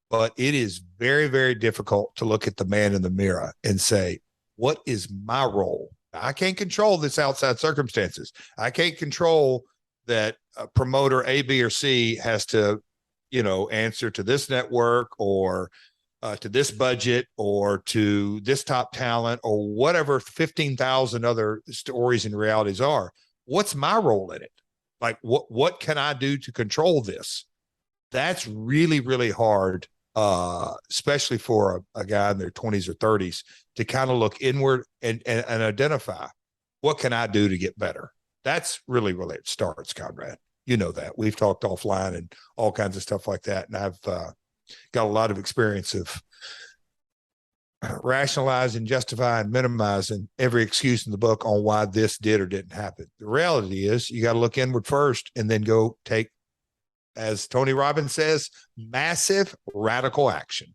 but it is very, very difficult to look at the man in the mirror and say, what is my role? I can't control this outside circumstances. I can't control that promoter A, B, or C has to, answer to this network or to this budget or to this top talent or whatever 15,000 other stories and realities are. What's my role in it? Like, what can I do to control this? That's really, really hard, especially for a guy in their 20s or 30s to kind of look inward and identify what can I do to get better. That's really, really it starts, Conrad. You know that. We've talked offline and all kinds of stuff like that. And I've got a lot of experience of rationalizing, justifying, minimizing every excuse in the book on why this did or didn't happen. The reality is you got to look inward first and then go take, as Tony Robbins says, massive radical action.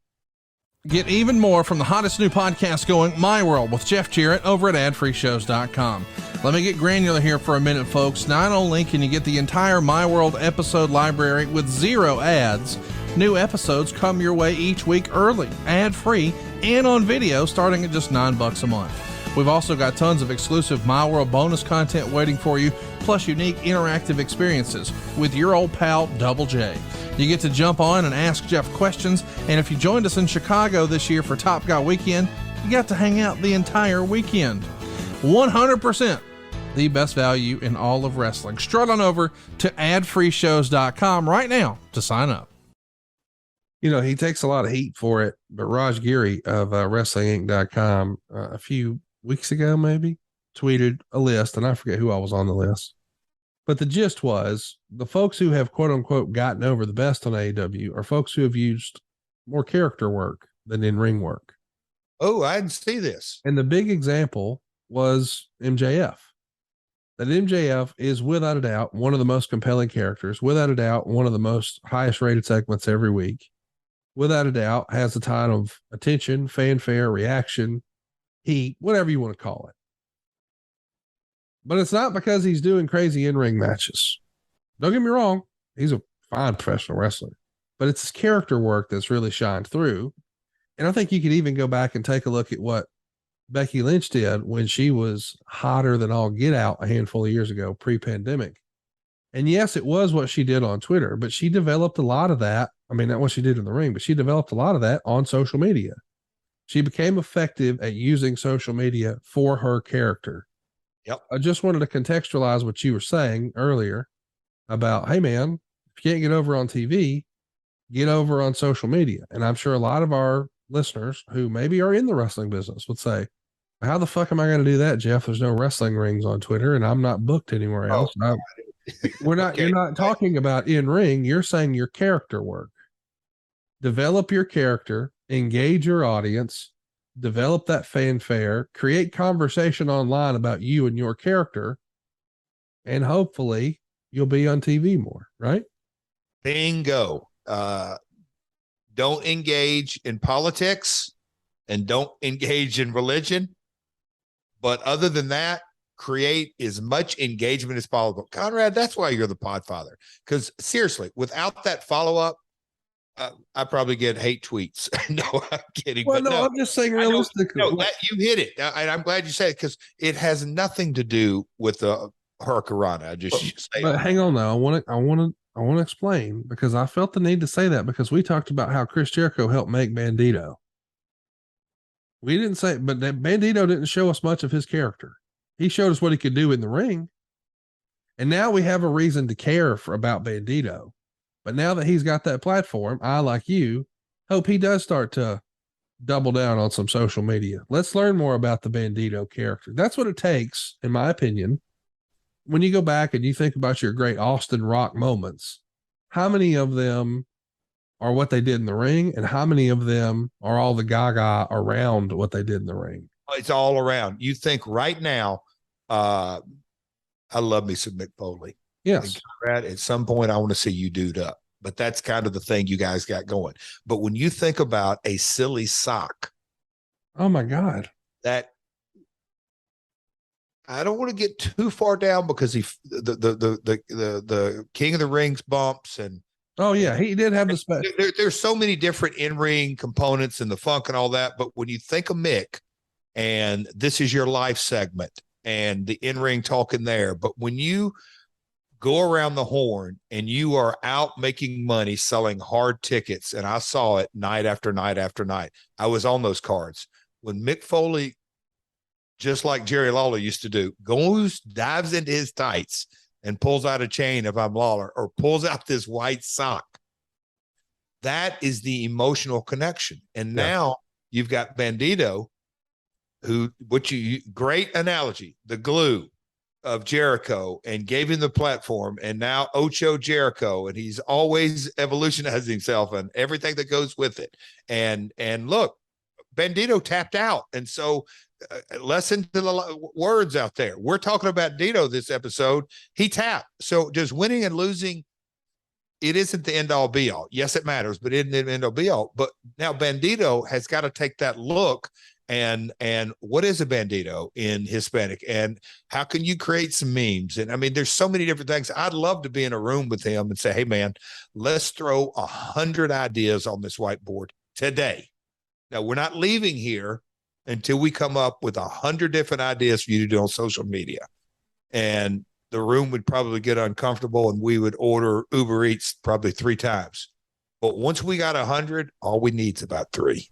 Get even more from the hottest new podcast going, My World, with Jeff Jarrett over at adfreeshows.com. Let me get granular here for a minute, folks. Not only can you get the entire My World episode library with 0 ads, new episodes come your way each week early, ad-free, and on video starting at just $9 a month. We've also got tons of exclusive My World bonus content waiting for you, plus unique interactive experiences with your old pal Double J. You get to jump on and ask Jeff questions, and if you joined us in Chicago this year for Top Guy Weekend, you got to hang out the entire weekend. 100% the best value in all of wrestling. Strut on over to adfreeshows.com right now to sign up. He takes a lot of heat for it, but Raj Giri of WrestlingInc.com a few weeks ago maybe tweeted a list, and I forget who I was on the list. But the gist was the folks who have quote unquote gotten over the best on AEW are folks who have used more character work than in-ring work. Oh, I didn't see this. And the big example was MJF. That MJF is without a doubt one of the most compelling characters, without a doubt one of the most highest rated segments every week, without a doubt has a ton of attention, fanfare, reaction, heat, whatever you want to call it. But it's not because he's doing crazy in-ring matches. Don't get me wrong. He's a fine professional wrestler, but it's his character work that's really shined through. And I think you could even go back and take a look at what Becky Lynch did when she was hotter than all get out a handful of years ago, pre-pandemic. And yes, it was what she did on Twitter, but she developed a lot of that. I mean, not what she did in the ring, but she developed a lot of that on social media. She became effective at using social media for her character. Yep. I just wanted to contextualize what you were saying earlier about, hey man, if you can't get over on TV, get over on social media. And I'm sure a lot of our listeners who maybe are in the wrestling business would say, how the fuck am I going to do that, Jeff? There's no wrestling rings on Twitter and I'm not booked anywhere else. We're not, okay. You're not talking about in ring. You're saying your character work. Develop your character, engage your audience, develop that fanfare, create conversation online about you and your character, and hopefully you'll be on TV more, right? Bingo. Don't engage in politics and don't engage in religion. But other than that, create as much engagement as possible. Conrad, that's why you're the podfather. Because seriously, without that follow-up, I probably get hate tweets. No, I'm kidding. Well, but no, I'm just saying realistically. No, you hit it. And I'm glad you said it because it has nothing to do with the Hurricane. I just say but hang on now. I want to explain because I felt the need to say that because we talked about how Chris Jericho helped make Bandito. We didn't say, but Bandito didn't show us much of his character. He showed us what he could do in the ring. And now we have a reason to care about Bandito. But now that he's got that platform, I, like you, hope he does start to double down on some social media. Let's learn more about the Bandito character. That's what it takes, in my opinion. When you go back and you think about your great Austin Rock moments, how many of them are what they did in the ring, and how many of them are all the gaga around what they did in the ring? It's all around. You think right now, I love me some Mick Foley. Yes. Conrad, at some point, I want to see you dude up. But that's kind of the thing you guys got going. But when you think about a silly sock, oh my God, that I don't want to get too far down because the King of the Rings bumps and oh yeah, he did have the spec. There's so many different in-ring components and the funk and all that. But when you think of Mick, and this is your life segment and the in-ring talking there, but when you go around the horn and you are out making money selling hard tickets, and I saw it night after night after night. I was on those cards. When Mick Foley, just like Jerry Lawler used to do, dives into his tights and pulls out a chain if I'm Lawler, or pulls out this white sock, that is the emotional connection. And now you've got Bandito, great analogy, the glue of Jericho, and gave him the platform, and now Ocho Jericho, and he's always evolutionizing himself and everything that goes with it. And look, Bandito tapped out, and so listen to the words out there. We're talking about Dito this episode. He tapped. So just winning and losing, it isn't the end all be all. Yes, it matters, but it isn't the end all be all. But now Bandito has got to take that look. And what is a Bandito in Hispanic, and how can you create some memes? And I mean, there's so many different things. I'd love to be in a room with him and say, hey man, let's throw 100 ideas on this whiteboard today. Now we're not leaving here until we come up with 100 different ideas for you to do on social media. And the room would probably get uncomfortable and we would order Uber Eats probably 3 times. But once we got 100, all we need is about 3.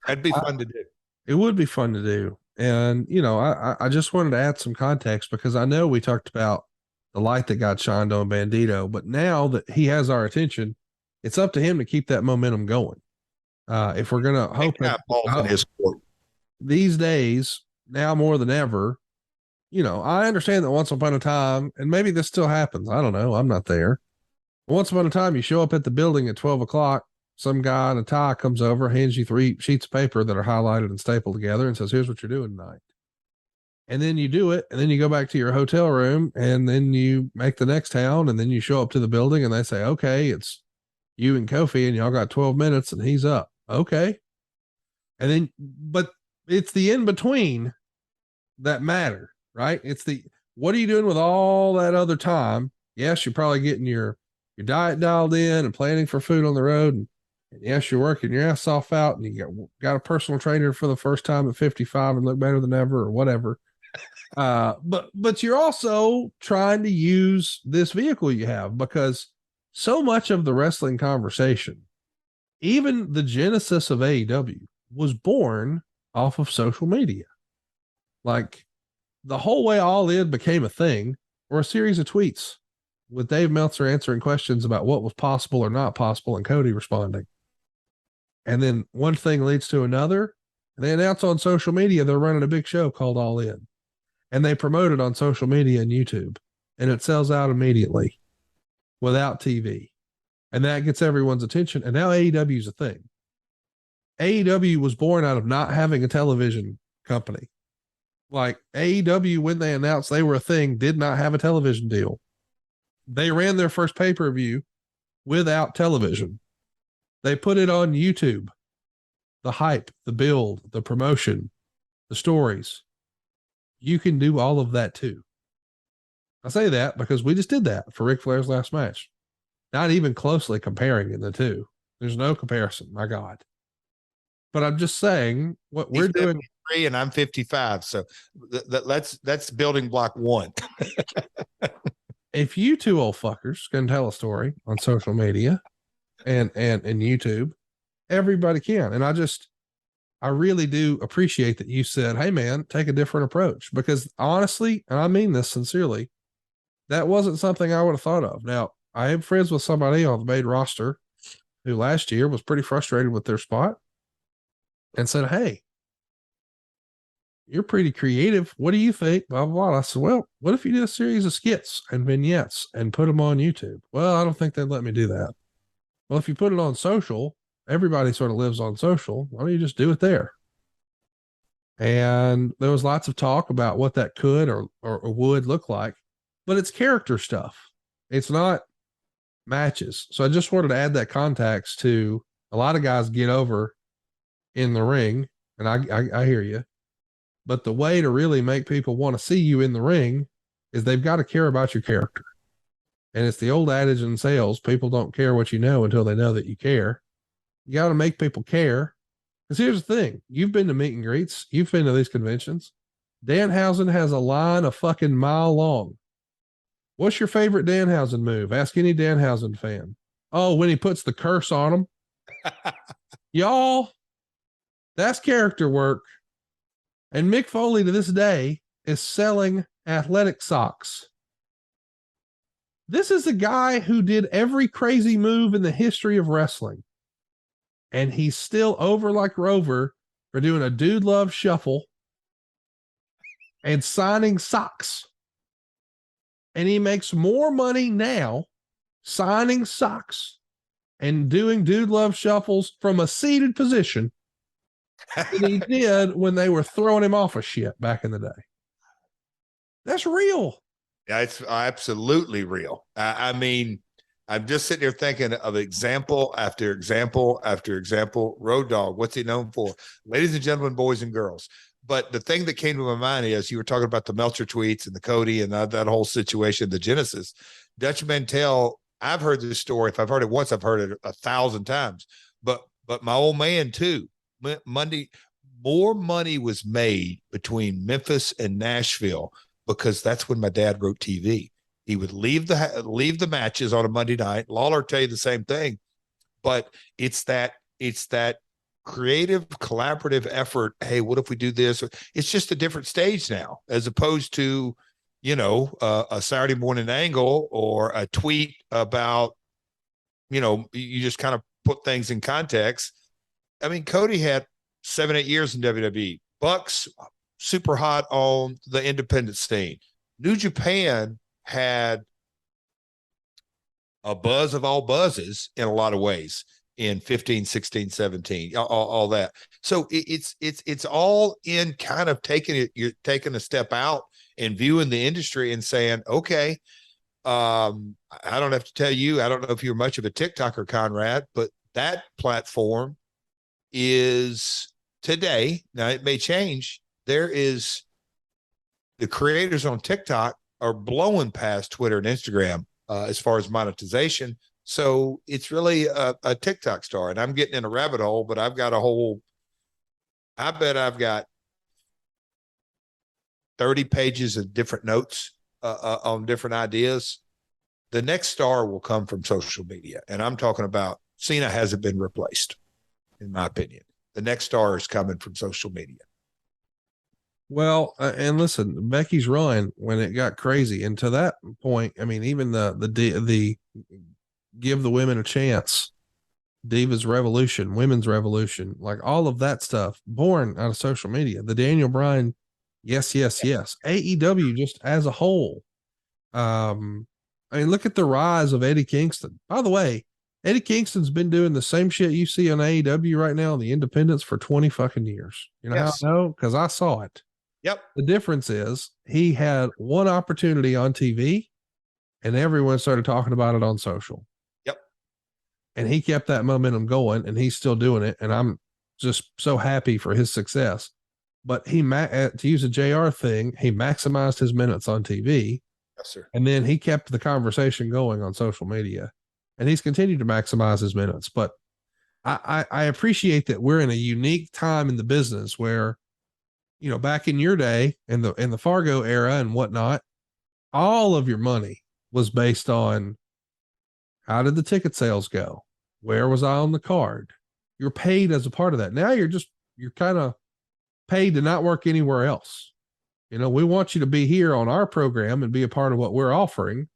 That'd be fun to do. It would be fun to do. And, you know, I just wanted to add some context because I know we talked about the light that got shined on Bandito, but now that he has our attention, it's up to him to keep that momentum going. If we're going to hope that these days, now more than ever, you know, I understand that once upon a time, and maybe this still happens. I don't know. I'm not there. Once upon a time, you show up at the building at 12 o'clock. Some guy in a tie comes over, hands you 3 sheets of paper that are highlighted and stapled together and says, here's what you're doing tonight. And then you do it. And then you go back to your hotel room and then you make the next town. And then you show up to the building and they say, okay, it's you and Kofi and y'all got 12 minutes and he's up. Okay. And then, but it's the in between that matter, right? It's what are you doing with all that other time? Yes, you're probably getting your diet dialed in and planning for food on the road. And yes, you're working your ass off out and you got a personal trainer for the first time at 55 and look better than ever or whatever. But you're also trying to use this vehicle you have because so much of the wrestling conversation, even the genesis of AEW, was born off of social media. Like the whole way All In became a thing were a series of tweets with Dave Meltzer answering questions about what was possible or not possible and Cody responding. And then one thing leads to another. And they announce on social media they're running a big show called All In. And they promote it on social media and YouTube. And it sells out immediately without TV. And that gets everyone's attention. And now AEW is a thing. AEW was born out of not having a television company. Like AEW, when they announced they were a thing, did not have a television deal. They ran their first pay-per-view without television. They put it on YouTube. The hype, the build, the promotion, the stories. You can do all of that too. I say that because we just did that for Ric Flair's last match. Not even closely comparing the two. There's no comparison, my God. But I'm just saying what we're doing. And I'm 55. So that's building block one. If you two old fuckers can tell a story on social media and YouTube, everybody can. And I really do appreciate that you said, hey man, take a different approach, because honestly, and I mean this sincerely, that wasn't something I would have thought of. Now, I am friends with somebody on the main roster who last year was pretty frustrated with their spot and said, hey, you're pretty creative. What do you think? Blah, blah, blah. I said, well, what if you did a series of skits and vignettes and put them on YouTube? Well, I don't think they'd let me do that. Well, if you put it on social, everybody sort of lives on social. Why don't you just do it there? And there was lots of talk about what that could or would look like, but it's character stuff. It's not matches. So I just wanted to add that context to a lot of guys get over in the ring. And I hear you, but the way to really make people want to see you in the ring is they've got to care about your character. And it's the old adage in sales, people don't care what you know until they know that you care. You got to make people care. Because here's the thing. You've been to meet and greets. You've been to these conventions. Danhausen has a line a fucking mile long. What's your favorite Danhausen move? Ask any Danhausen fan. Oh, when he puts the curse on them. Y'all, that's character work. And Mick Foley to this day is selling athletic socks. This is a guy who did every crazy move in the history of wrestling. And he's still over like Rover for doing a dude love shuffle and signing socks. And he makes more money now signing socks and doing dude love shuffles from a seated position than he did when they were throwing him off of shit back in the day. That's real. Yeah, it's absolutely real. I mean, I'm just sitting here thinking of example after example after example. Road Dogg, what's he known for? Ladies and gentlemen, boys and girls. But the thing that came to my mind is you were talking about the Meltzer tweets and the Cody and that whole situation, the Genesis. Dutch Mantell, I've heard this story. If I've heard it once, I've heard it 1,000 times. But my old man too. Monday, more money was made between Memphis and Nashville because that's when my dad wrote TV. He would leave the matches on a Monday night. Lawler tell you the same thing, but it's that creative, collaborative effort. Hey, what if we do this? It's just a different stage now, as opposed to, a Saturday morning angle or a tweet about, you just kind of put things in context. I mean, Cody had 7-8 years in WWE. Bucks, super hot on the independent scene. New Japan had a buzz of all buzzes in a lot of ways in 15, 16, 17, all that. So it's all in kind of you're taking a step out and viewing the industry and saying, okay, I don't have to tell you, I don't know if you're much of a TikToker, Conrad, but that platform is today. Now it may change. The creators on TikTok are blowing past Twitter and Instagram as far as monetization. So it's really a TikTok star. And I'm getting in a rabbit hole, but I've got I bet I've got 30 pages of different notes on different ideas. The next star will come from social media. And I'm talking about Cena hasn't been replaced, in my opinion. The next star is coming from social media. Well, and listen, Becky's run when it got crazy, and to that point, I mean, even the give the women a chance, Divas Revolution, Women's Revolution, like all of that stuff, born out of social media. The Daniel Bryan, yes. AEW just as a whole. I mean, look at the rise of Eddie Kingston. By the way, Eddie Kingston's been doing the same shit you see on AEW right now on the independents for 20 fucking years. You know how I know? Because I saw it. Yep. The difference is he had one opportunity on TV and everyone started talking about it on social. Yep. And he kept that momentum going and he's still doing it. And I'm just so happy for his success. but to use a JR thing, he maximized his minutes on TV. Yes, sir. And then he kept the conversation going on social media, and he's continued to maximize his minutes. But I appreciate that we're in a unique time in the business where, back in your day in the Fargo era and whatnot, all of your money was based on how did the ticket sales go? Where was I on the card? You're paid as a part of that. Now you're kind of paid to not work anywhere else. We want you to be here on our program and be a part of what we're offering,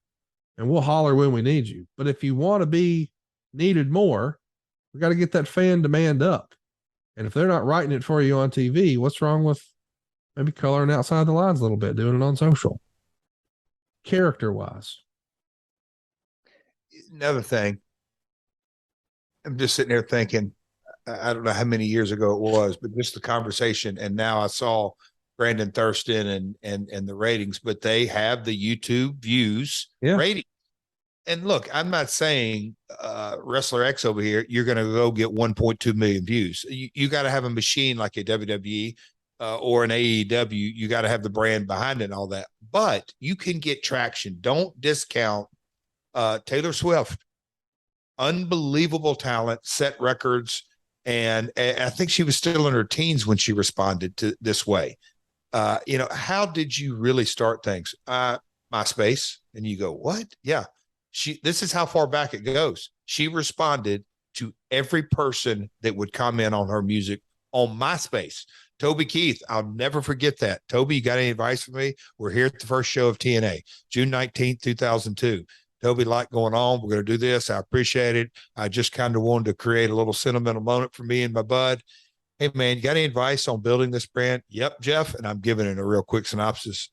and we'll holler when we need you. But if you want to be needed more, we got to get that fan demand up. And if they're not writing it for you on TV, what's wrong with maybe coloring outside the lines a little bit, doing it on social? Character wise. Another thing, I'm just sitting there thinking, I don't know how many years ago it was, but just the conversation. And now I saw Brandon Thurston and the ratings, but they have the YouTube views rating. And look, I'm not saying Wrestler X over here, you're going to go get 1.2 million views. You got to have a machine like a WWE or an AEW. You got to have the brand behind it and all that. But you can get traction. Don't discount Taylor Swift. Unbelievable talent, set records. And I think she was still in her teens when she responded to this way. How did you really start things? MySpace. And you go, what? Yeah. This is how far back it goes. She responded to every person that would comment on her music on MySpace. Toby Keith, I'll never forget that. Toby, you got any advice for me? We're here at the first show of TNA, June 19th, 2002. Toby, like going on, we're going to do this. I appreciate it. I just kind of wanted to create a little sentimental moment for me and my bud. Hey, man, you got any advice on building this brand? Yep, Jeff. And I'm giving it a real quick synopsis.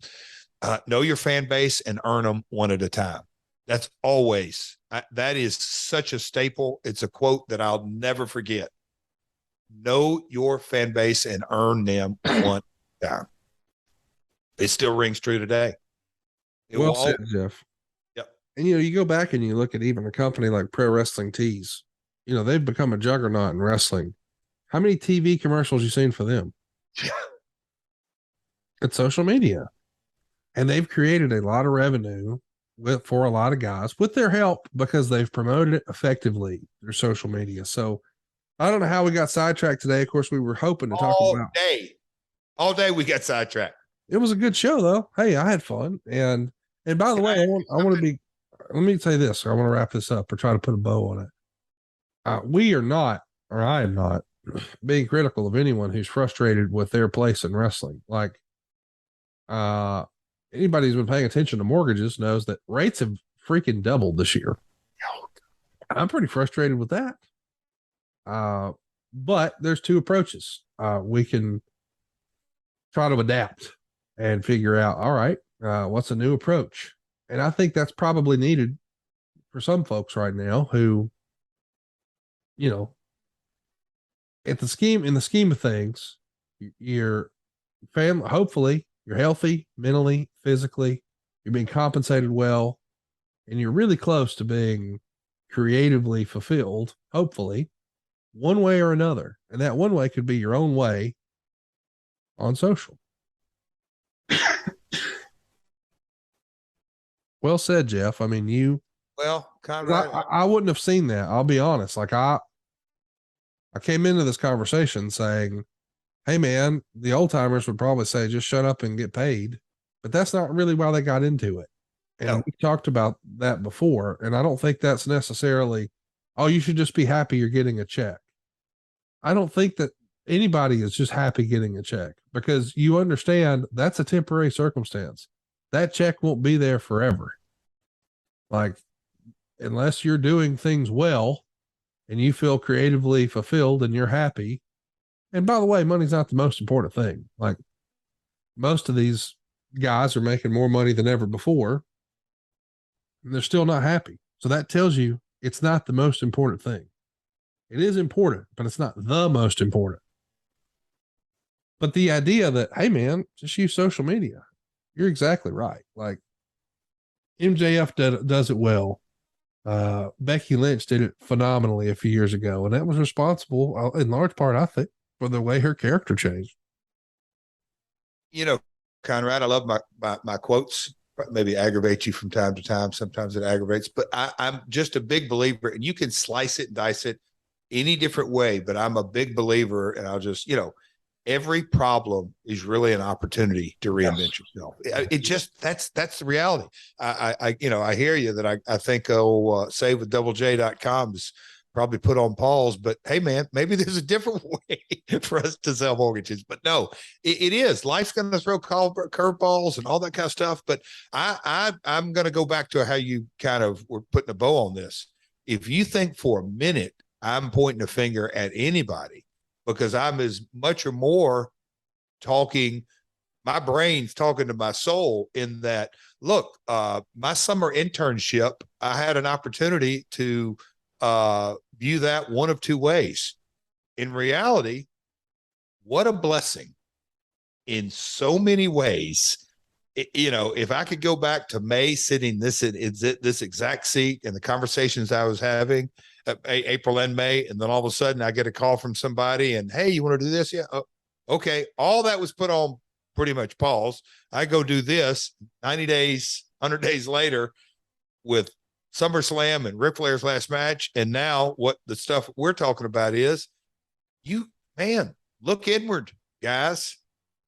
Know your fan base and earn them one at a time. That's always, that is such a staple. It's a quote that I'll never forget. Know your fan base and earn them one time. It still rings true today. Well said, Jeff. Yep. And, you go back and you look at even a company like Pro Wrestling Tees, they've become a juggernaut in wrestling. How many TV commercials you seen for them? It's social media. And they've created a lot of revenue for a lot of guys with their help because they've promoted it effectively through social media. So I don't know how we got sidetracked today. Of course, we were hoping to talk about all day. We got sidetracked. It was a good show though. Hey, I had fun. And by the way, I want to be, let me say this. I want to wrap this up or try to put a bow on it. We are not, or I am not being critical of anyone who's frustrated with their place in wrestling. Like, anybody who's been paying attention to mortgages knows that rates have freaking doubled this year. I'm pretty frustrated with that. But there's two approaches. We can try to adapt and figure out, all right, what's a new approach? And I think that's probably needed for some folks right now who, in the scheme of things, your family, hopefully you're healthy, mentally, physically, you're being compensated well, and you're really close to being creatively fulfilled, hopefully, one way or another. And that one way could be your own way on social. Well said, Jeff. I mean, Conrad, I wouldn't have seen that. I'll be honest. Like I came into this conversation saying, hey man, the old timers would probably say, just shut up and get paid, but that's not really why they got into it. And we talked about that before. And I don't think that's necessarily, oh, you should just be happy you're getting a check. I don't think that anybody is just happy getting a check because you understand that's a temporary circumstance. That check won't be there forever. Like, unless you're doing things well and you feel creatively fulfilled and you're happy. And by the way, money's not the most important thing. Like, most of these guys are making more money than ever before and they're still not happy. So that tells you it's not the most important thing. It is important, but it's not the most important. But the idea that, hey man, just use social media. You're exactly right. Like, MJF does it well. Becky Lynch did it phenomenally a few years ago, and that was responsible in large part, I think, for the way her character changed. You know, Conrad, I love my quotes. Maybe aggravate you from time to time. Sometimes it aggravates, but I'm just a big believer, and you can slice it and dice it any different way, but I'm a big believer, and I'll just, every problem is really an opportunity to reinvent yourself. It just, that's the reality. I hear you that I think, savewithdoublej.com is probably put on pause, but hey man, maybe there's a different way for us to sell mortgages, but no, it is. Life's going to throw curveballs and all that kind of stuff. But I'm going to go back to how you kind of were putting a bow on this. If you think for a minute I'm pointing a finger at anybody, because I'm as much or more talking, my brain's talking to my soul in that, look, my summer internship, I had an opportunity to view that one of two ways. In reality, what a blessing in so many ways. If I could go back to May, sitting this exact seat and the conversations I was having, April and May, and then all of a sudden I get a call from somebody and, hey, you want to do this? Yeah. Oh, okay. All that was put on pretty much pause. I go do this 90 days, 100 days later with SummerSlam and Ric Flair's last match. And now what the stuff we're talking about is, look inward, guys.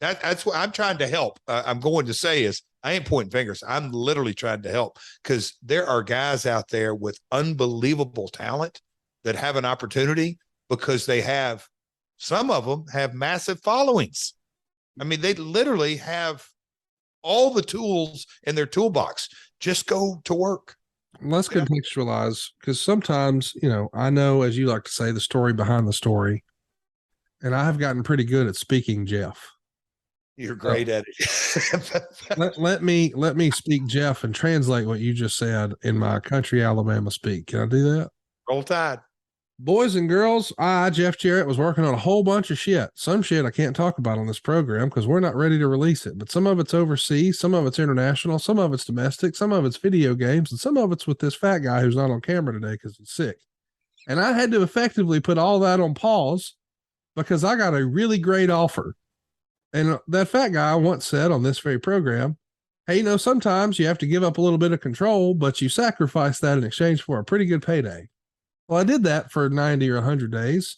That's what I'm trying to help. I'm going to say is, I ain't pointing fingers. I'm literally trying to help, because there are guys out there with unbelievable talent that have an opportunity because some of them have massive followings. I mean, they literally have all the tools in their toolbox. Just go to work. Let's contextualize, because sometimes, I know, as you like to say, the story behind the story, and I have gotten pretty good at speaking Jeff. You're great at it. let me speak Jeff and translate what you just said in my country Alabama speak. Can I do that? Roll Tide. Boys and girls, I, Jeff Jarrett, was working on a whole bunch of shit. Some shit I can't talk about on this program because we're not ready to release it. But some of it's overseas, some of it's international, some of it's domestic, some of it's video games, and some of it's with this fat guy who's not on camera today because he's sick. And I had to effectively put all that on pause because I got a really great offer. And that fat guy once said on this very program, hey, sometimes you have to give up a little bit of control, but you sacrifice that in exchange for a pretty good payday. Well, I did that for 90 or 100 days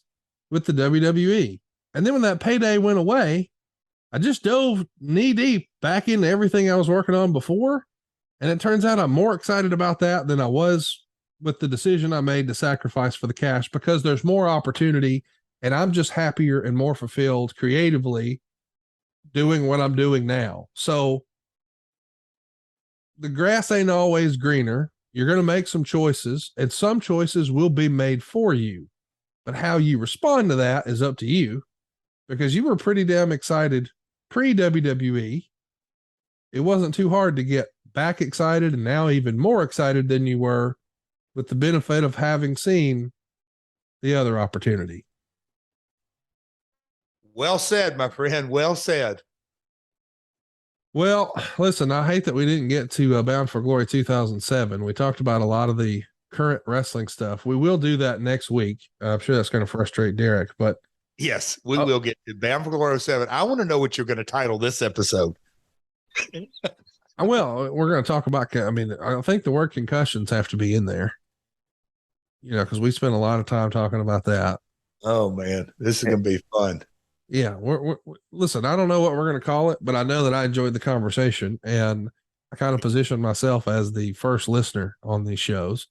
with the WWE. And then when that payday went away, I just dove knee deep back into everything I was working on before. And it turns out I'm more excited about that than I was with the decision I made to sacrifice for the cash, because there's more opportunity and I'm just happier and more fulfilled creatively doing what I'm doing now. So the grass ain't always greener. You're going to make some choices, and some choices will be made for you, but how you respond to that is up to you, because you were pretty damn excited pre-WWE. It wasn't too hard to get back excited, and now even more excited than you were with the benefit of having seen the other opportunity. Well said, my friend. Well said. Well, listen, I hate that we didn't get to Bound for Glory 2007. We talked about a lot of the current wrestling stuff. We will do that next week. I'm sure that's going to frustrate Derek, but yes, we will get to Bound for Glory 7. I want to know what you're going to title this episode. Well, we're going to talk about, I think the word concussions have to be in there, because we spent a lot of time talking about that. Oh man, this is going to be fun. Yeah. Listen, I don't know what we're going to call it, but I know that I enjoyed the conversation, and I kind of positioned myself as the first listener on these shows.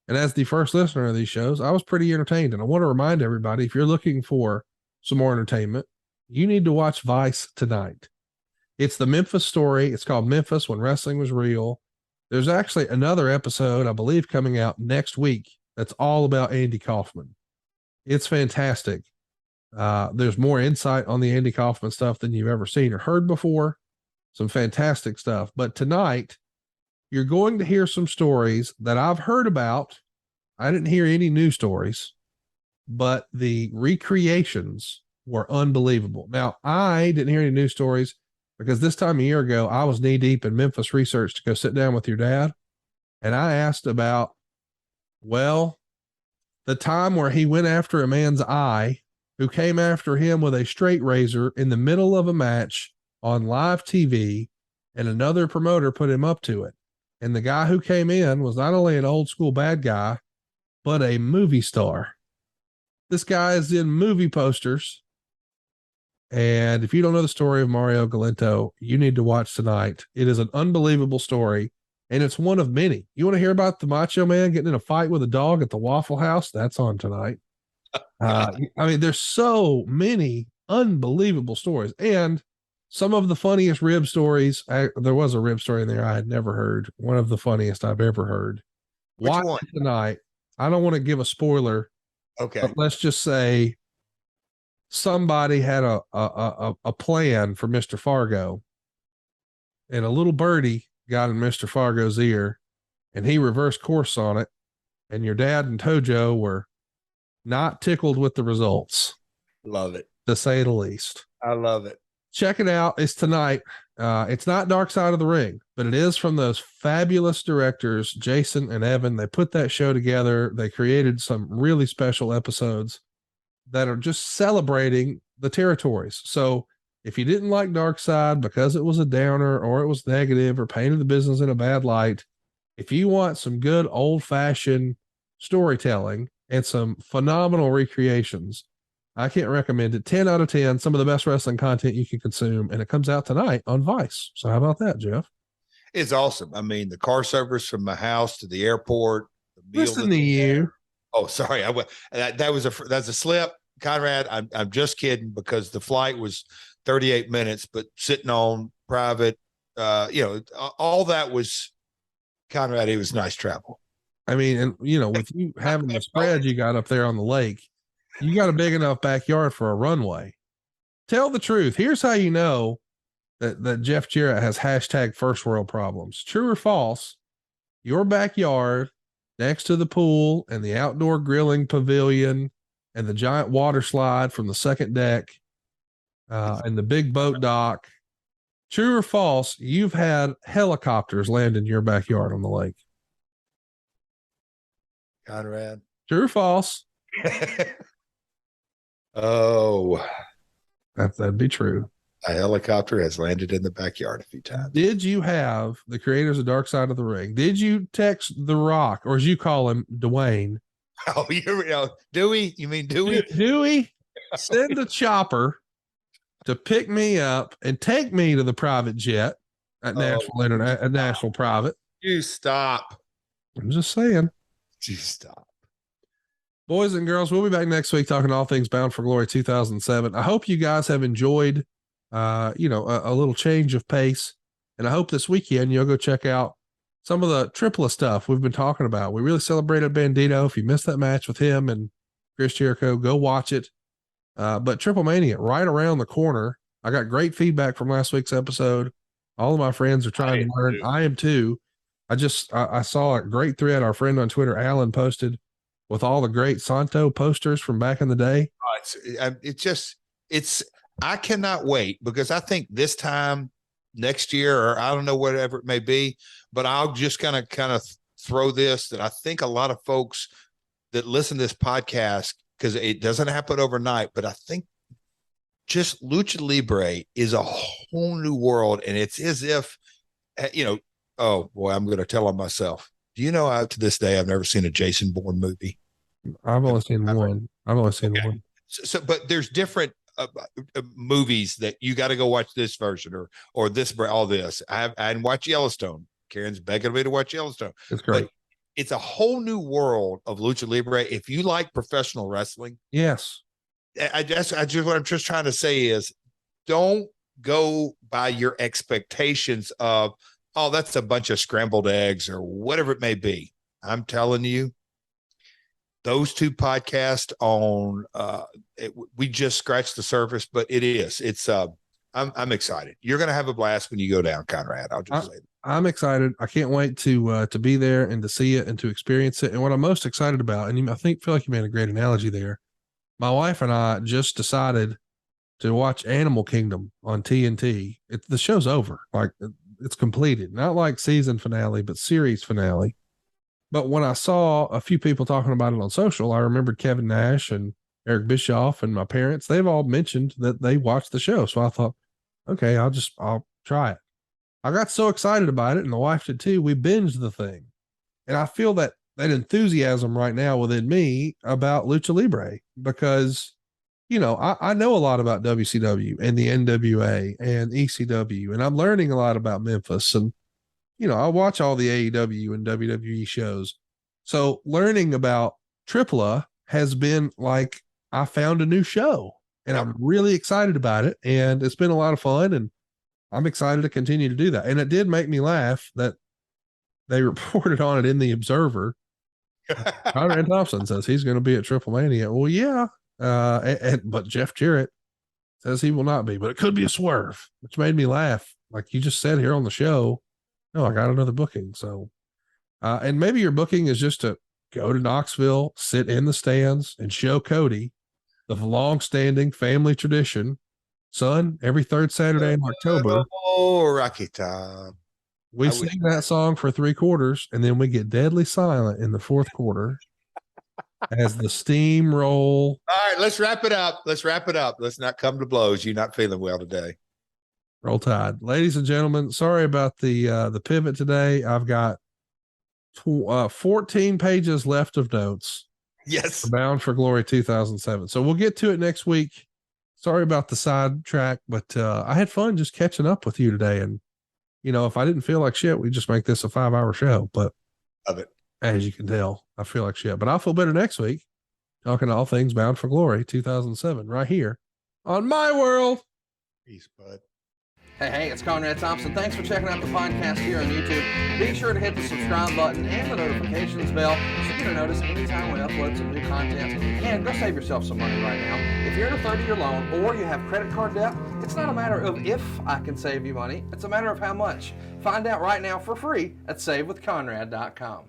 And as the first listener of these shows, I was pretty entertained. And I want to remind everybody, if you're looking for some more entertainment, you need to watch Vice tonight. It's the Memphis story. It's called Memphis When Wrestling Was Real. There's actually another episode, I believe, coming out next week that's all about Andy Kaufman. It's fantastic. There's more insight on the Andy Kaufman stuff than you've ever seen or heard before. Some fantastic stuff. But tonight, you're going to hear some stories that I've heard about. I didn't hear any new stories, but the recreations were unbelievable. Now, I didn't hear any new stories because this time a year ago, I was knee deep in Memphis research to go sit down with your dad. And I asked about, the time where he went after a man's eye who came after him with a straight razor in the middle of a match on live TV, and another promoter put him up to it. And the guy who came in was not only an old school bad guy, but a movie star. This guy is in movie posters. And if you don't know the story of Mario Galento, you need to watch tonight. It is an unbelievable story, and it's one of many. You want to hear about the Macho Man getting in a fight with a dog at the Waffle House? That's on tonight. I mean, there's so many unbelievable stories, and some of the funniest rib stories. There was a rib story in there I had never heard. One of the funniest I've ever heard. Which one? Tonight. I don't want to give a spoiler. Okay. But let's just say somebody had a plan for Mr. Fargo, and a little birdie got in Mr. Fargo's ear, and he reversed course on it. And your dad and Tojo were not tickled with the results. Love it. To say the least. I love it. Check it out. It's tonight. It's not Dark Side of the Ring, but it is from those fabulous directors, Jason and Evan. They put that show together. They created some really special episodes that are just celebrating the territories. So if you didn't like Dark Side because it was a downer or it was negative or painted the business in a bad light, if you want some good old-fashioned storytelling and some phenomenal recreations, I can't recommend it. 10 out of 10, some of the best wrestling content you can consume, and it comes out tonight on Vice. So how about that, Jeff? It's awesome. I mean, the car service from my house to the airport. The Listen to you. Oh, sorry. That's a slip, Conrad. I'm just kidding, because the flight was 38 minutes, but sitting on private, all that was, Conrad, it was nice travel. I mean, and with you having the spread you got up there on the lake, you got a big enough backyard for a runway. Tell the truth. Here's how you know that Jeff Jarrett has hashtag first world problems. True or false? Your backyard next to the pool and the outdoor grilling pavilion and the giant water slide from the second deck and the big boat dock. True or false? You've had helicopters land in your backyard on the lake. Conrad. True or false? Oh, that'd be true. A helicopter has landed in the backyard a few times. Did you have the creators of Dark Side of the Ring? Did you text The Rock, or as you call him, Dwayne? Oh, Dewey? You mean Dewey? Dewey, send a chopper to pick me up and take me to the private jet at National Private. You stop. I'm just saying. You stop. Boys and girls, we'll be back next week talking all things Bound for Glory 2007. I hope you guys have enjoyed, a little change of pace. And I hope this weekend you'll go check out some of the AAA stuff we've been talking about. We really celebrated Bandito. If you missed that match with him and Chris Jericho, go watch it. But Triplemania right around the corner. I got great feedback from last week's episode. All of my friends are trying to learn. I am too. I saw a great thread our friend on Twitter, Alan, posted with all the great Santo posters from back in the day. I cannot wait, because I think this time next year, or I don't know, whatever it may be, but I'll just kind of throw this, that I think a lot of folks that listen to this podcast, because it doesn't happen overnight, but I think just Lucha Libre is a whole new world. And it's as if, oh boy, I'm going to tell on myself. Do you know, to this day, I've never seen a Jason Bourne movie. I've only seen one. One. So, but there's different movies that you got to go watch this version or this, all this. I didn't watch Yellowstone. Karen's begging me to watch Yellowstone. It's great. But it's a whole new world of Lucha Libre. If you like professional wrestling, yes. What I'm just trying to say is, don't go by your expectations of, oh, that's a bunch of scrambled eggs or whatever it may be. I'm telling you, those two podcasts on, we just scratched the surface, but I'm excited. You're going to have a blast when you go down, Conrad. I'll just say that. I'm excited. I can't wait to be there and to see it and to experience it. And what I'm most excited about, and feel like you made a great analogy there. My wife and I just decided to watch Animal Kingdom on TNT. The show's over. Like, it's completed. Not like season finale, but series finale. But when I saw a few people talking about it on social, I remembered Kevin Nash and Eric Bischoff and my parents. They've all mentioned that they watched the show. So I thought, okay, I'll try it. I got so excited about it, and the wife did too. We binged the thing. And I feel that enthusiasm right now within me about Lucha Libre because, I know a lot about WCW and the NWA and ECW, and I'm learning a lot about Memphis. And, I watch all the AEW and WWE shows. So learning about AAA has been like I found a new show, and I'm really excited about it. And it's been a lot of fun, and I'm excited to continue to do that. And it did make me laugh that they reported on it in the Observer. Conrad Thompson says he's going to be at Triplemania. Well, yeah. But Jeff Jarrett says he will not be, but it could be a swerve, which made me laugh. Like you just said here on the show, no, I got another booking. So, and maybe your booking is just to go to Knoxville, sit in the stands and show Cody the long-standing family tradition. Son, every third Saturday in October. Oh, Rocky Top. We sing that song for 3 quarters, and then we get deadly silent in the 4th quarter as the steam roll. All right, let's wrap it up. Let's not come to blows. You're not feeling well today. Roll Tide. Ladies and gentlemen, sorry about the pivot today. I've got 14 pages left of notes. Yes. Bound for Glory 2007. So we'll get to it next week. Sorry about the sidetrack, but I had fun just catching up with you today. And, if I didn't feel like shit, we just make this a 5-hour show. But love it. As you can tell, I feel like shit. But I'll feel better next week talking all things Bound for Glory 2007 right here on My World. Peace, bud. Hey, it's Conrad Thompson. Thanks for checking out the podcast here on YouTube. Be sure to hit the subscribe button and the notifications bell so you get a notice anytime we upload some new content. And go save yourself some money right now. If you're in a 30-year loan or you have credit card debt, it's not a matter of if I can save you money. It's a matter of how much. Find out right now for free at SaveWithConrad.com.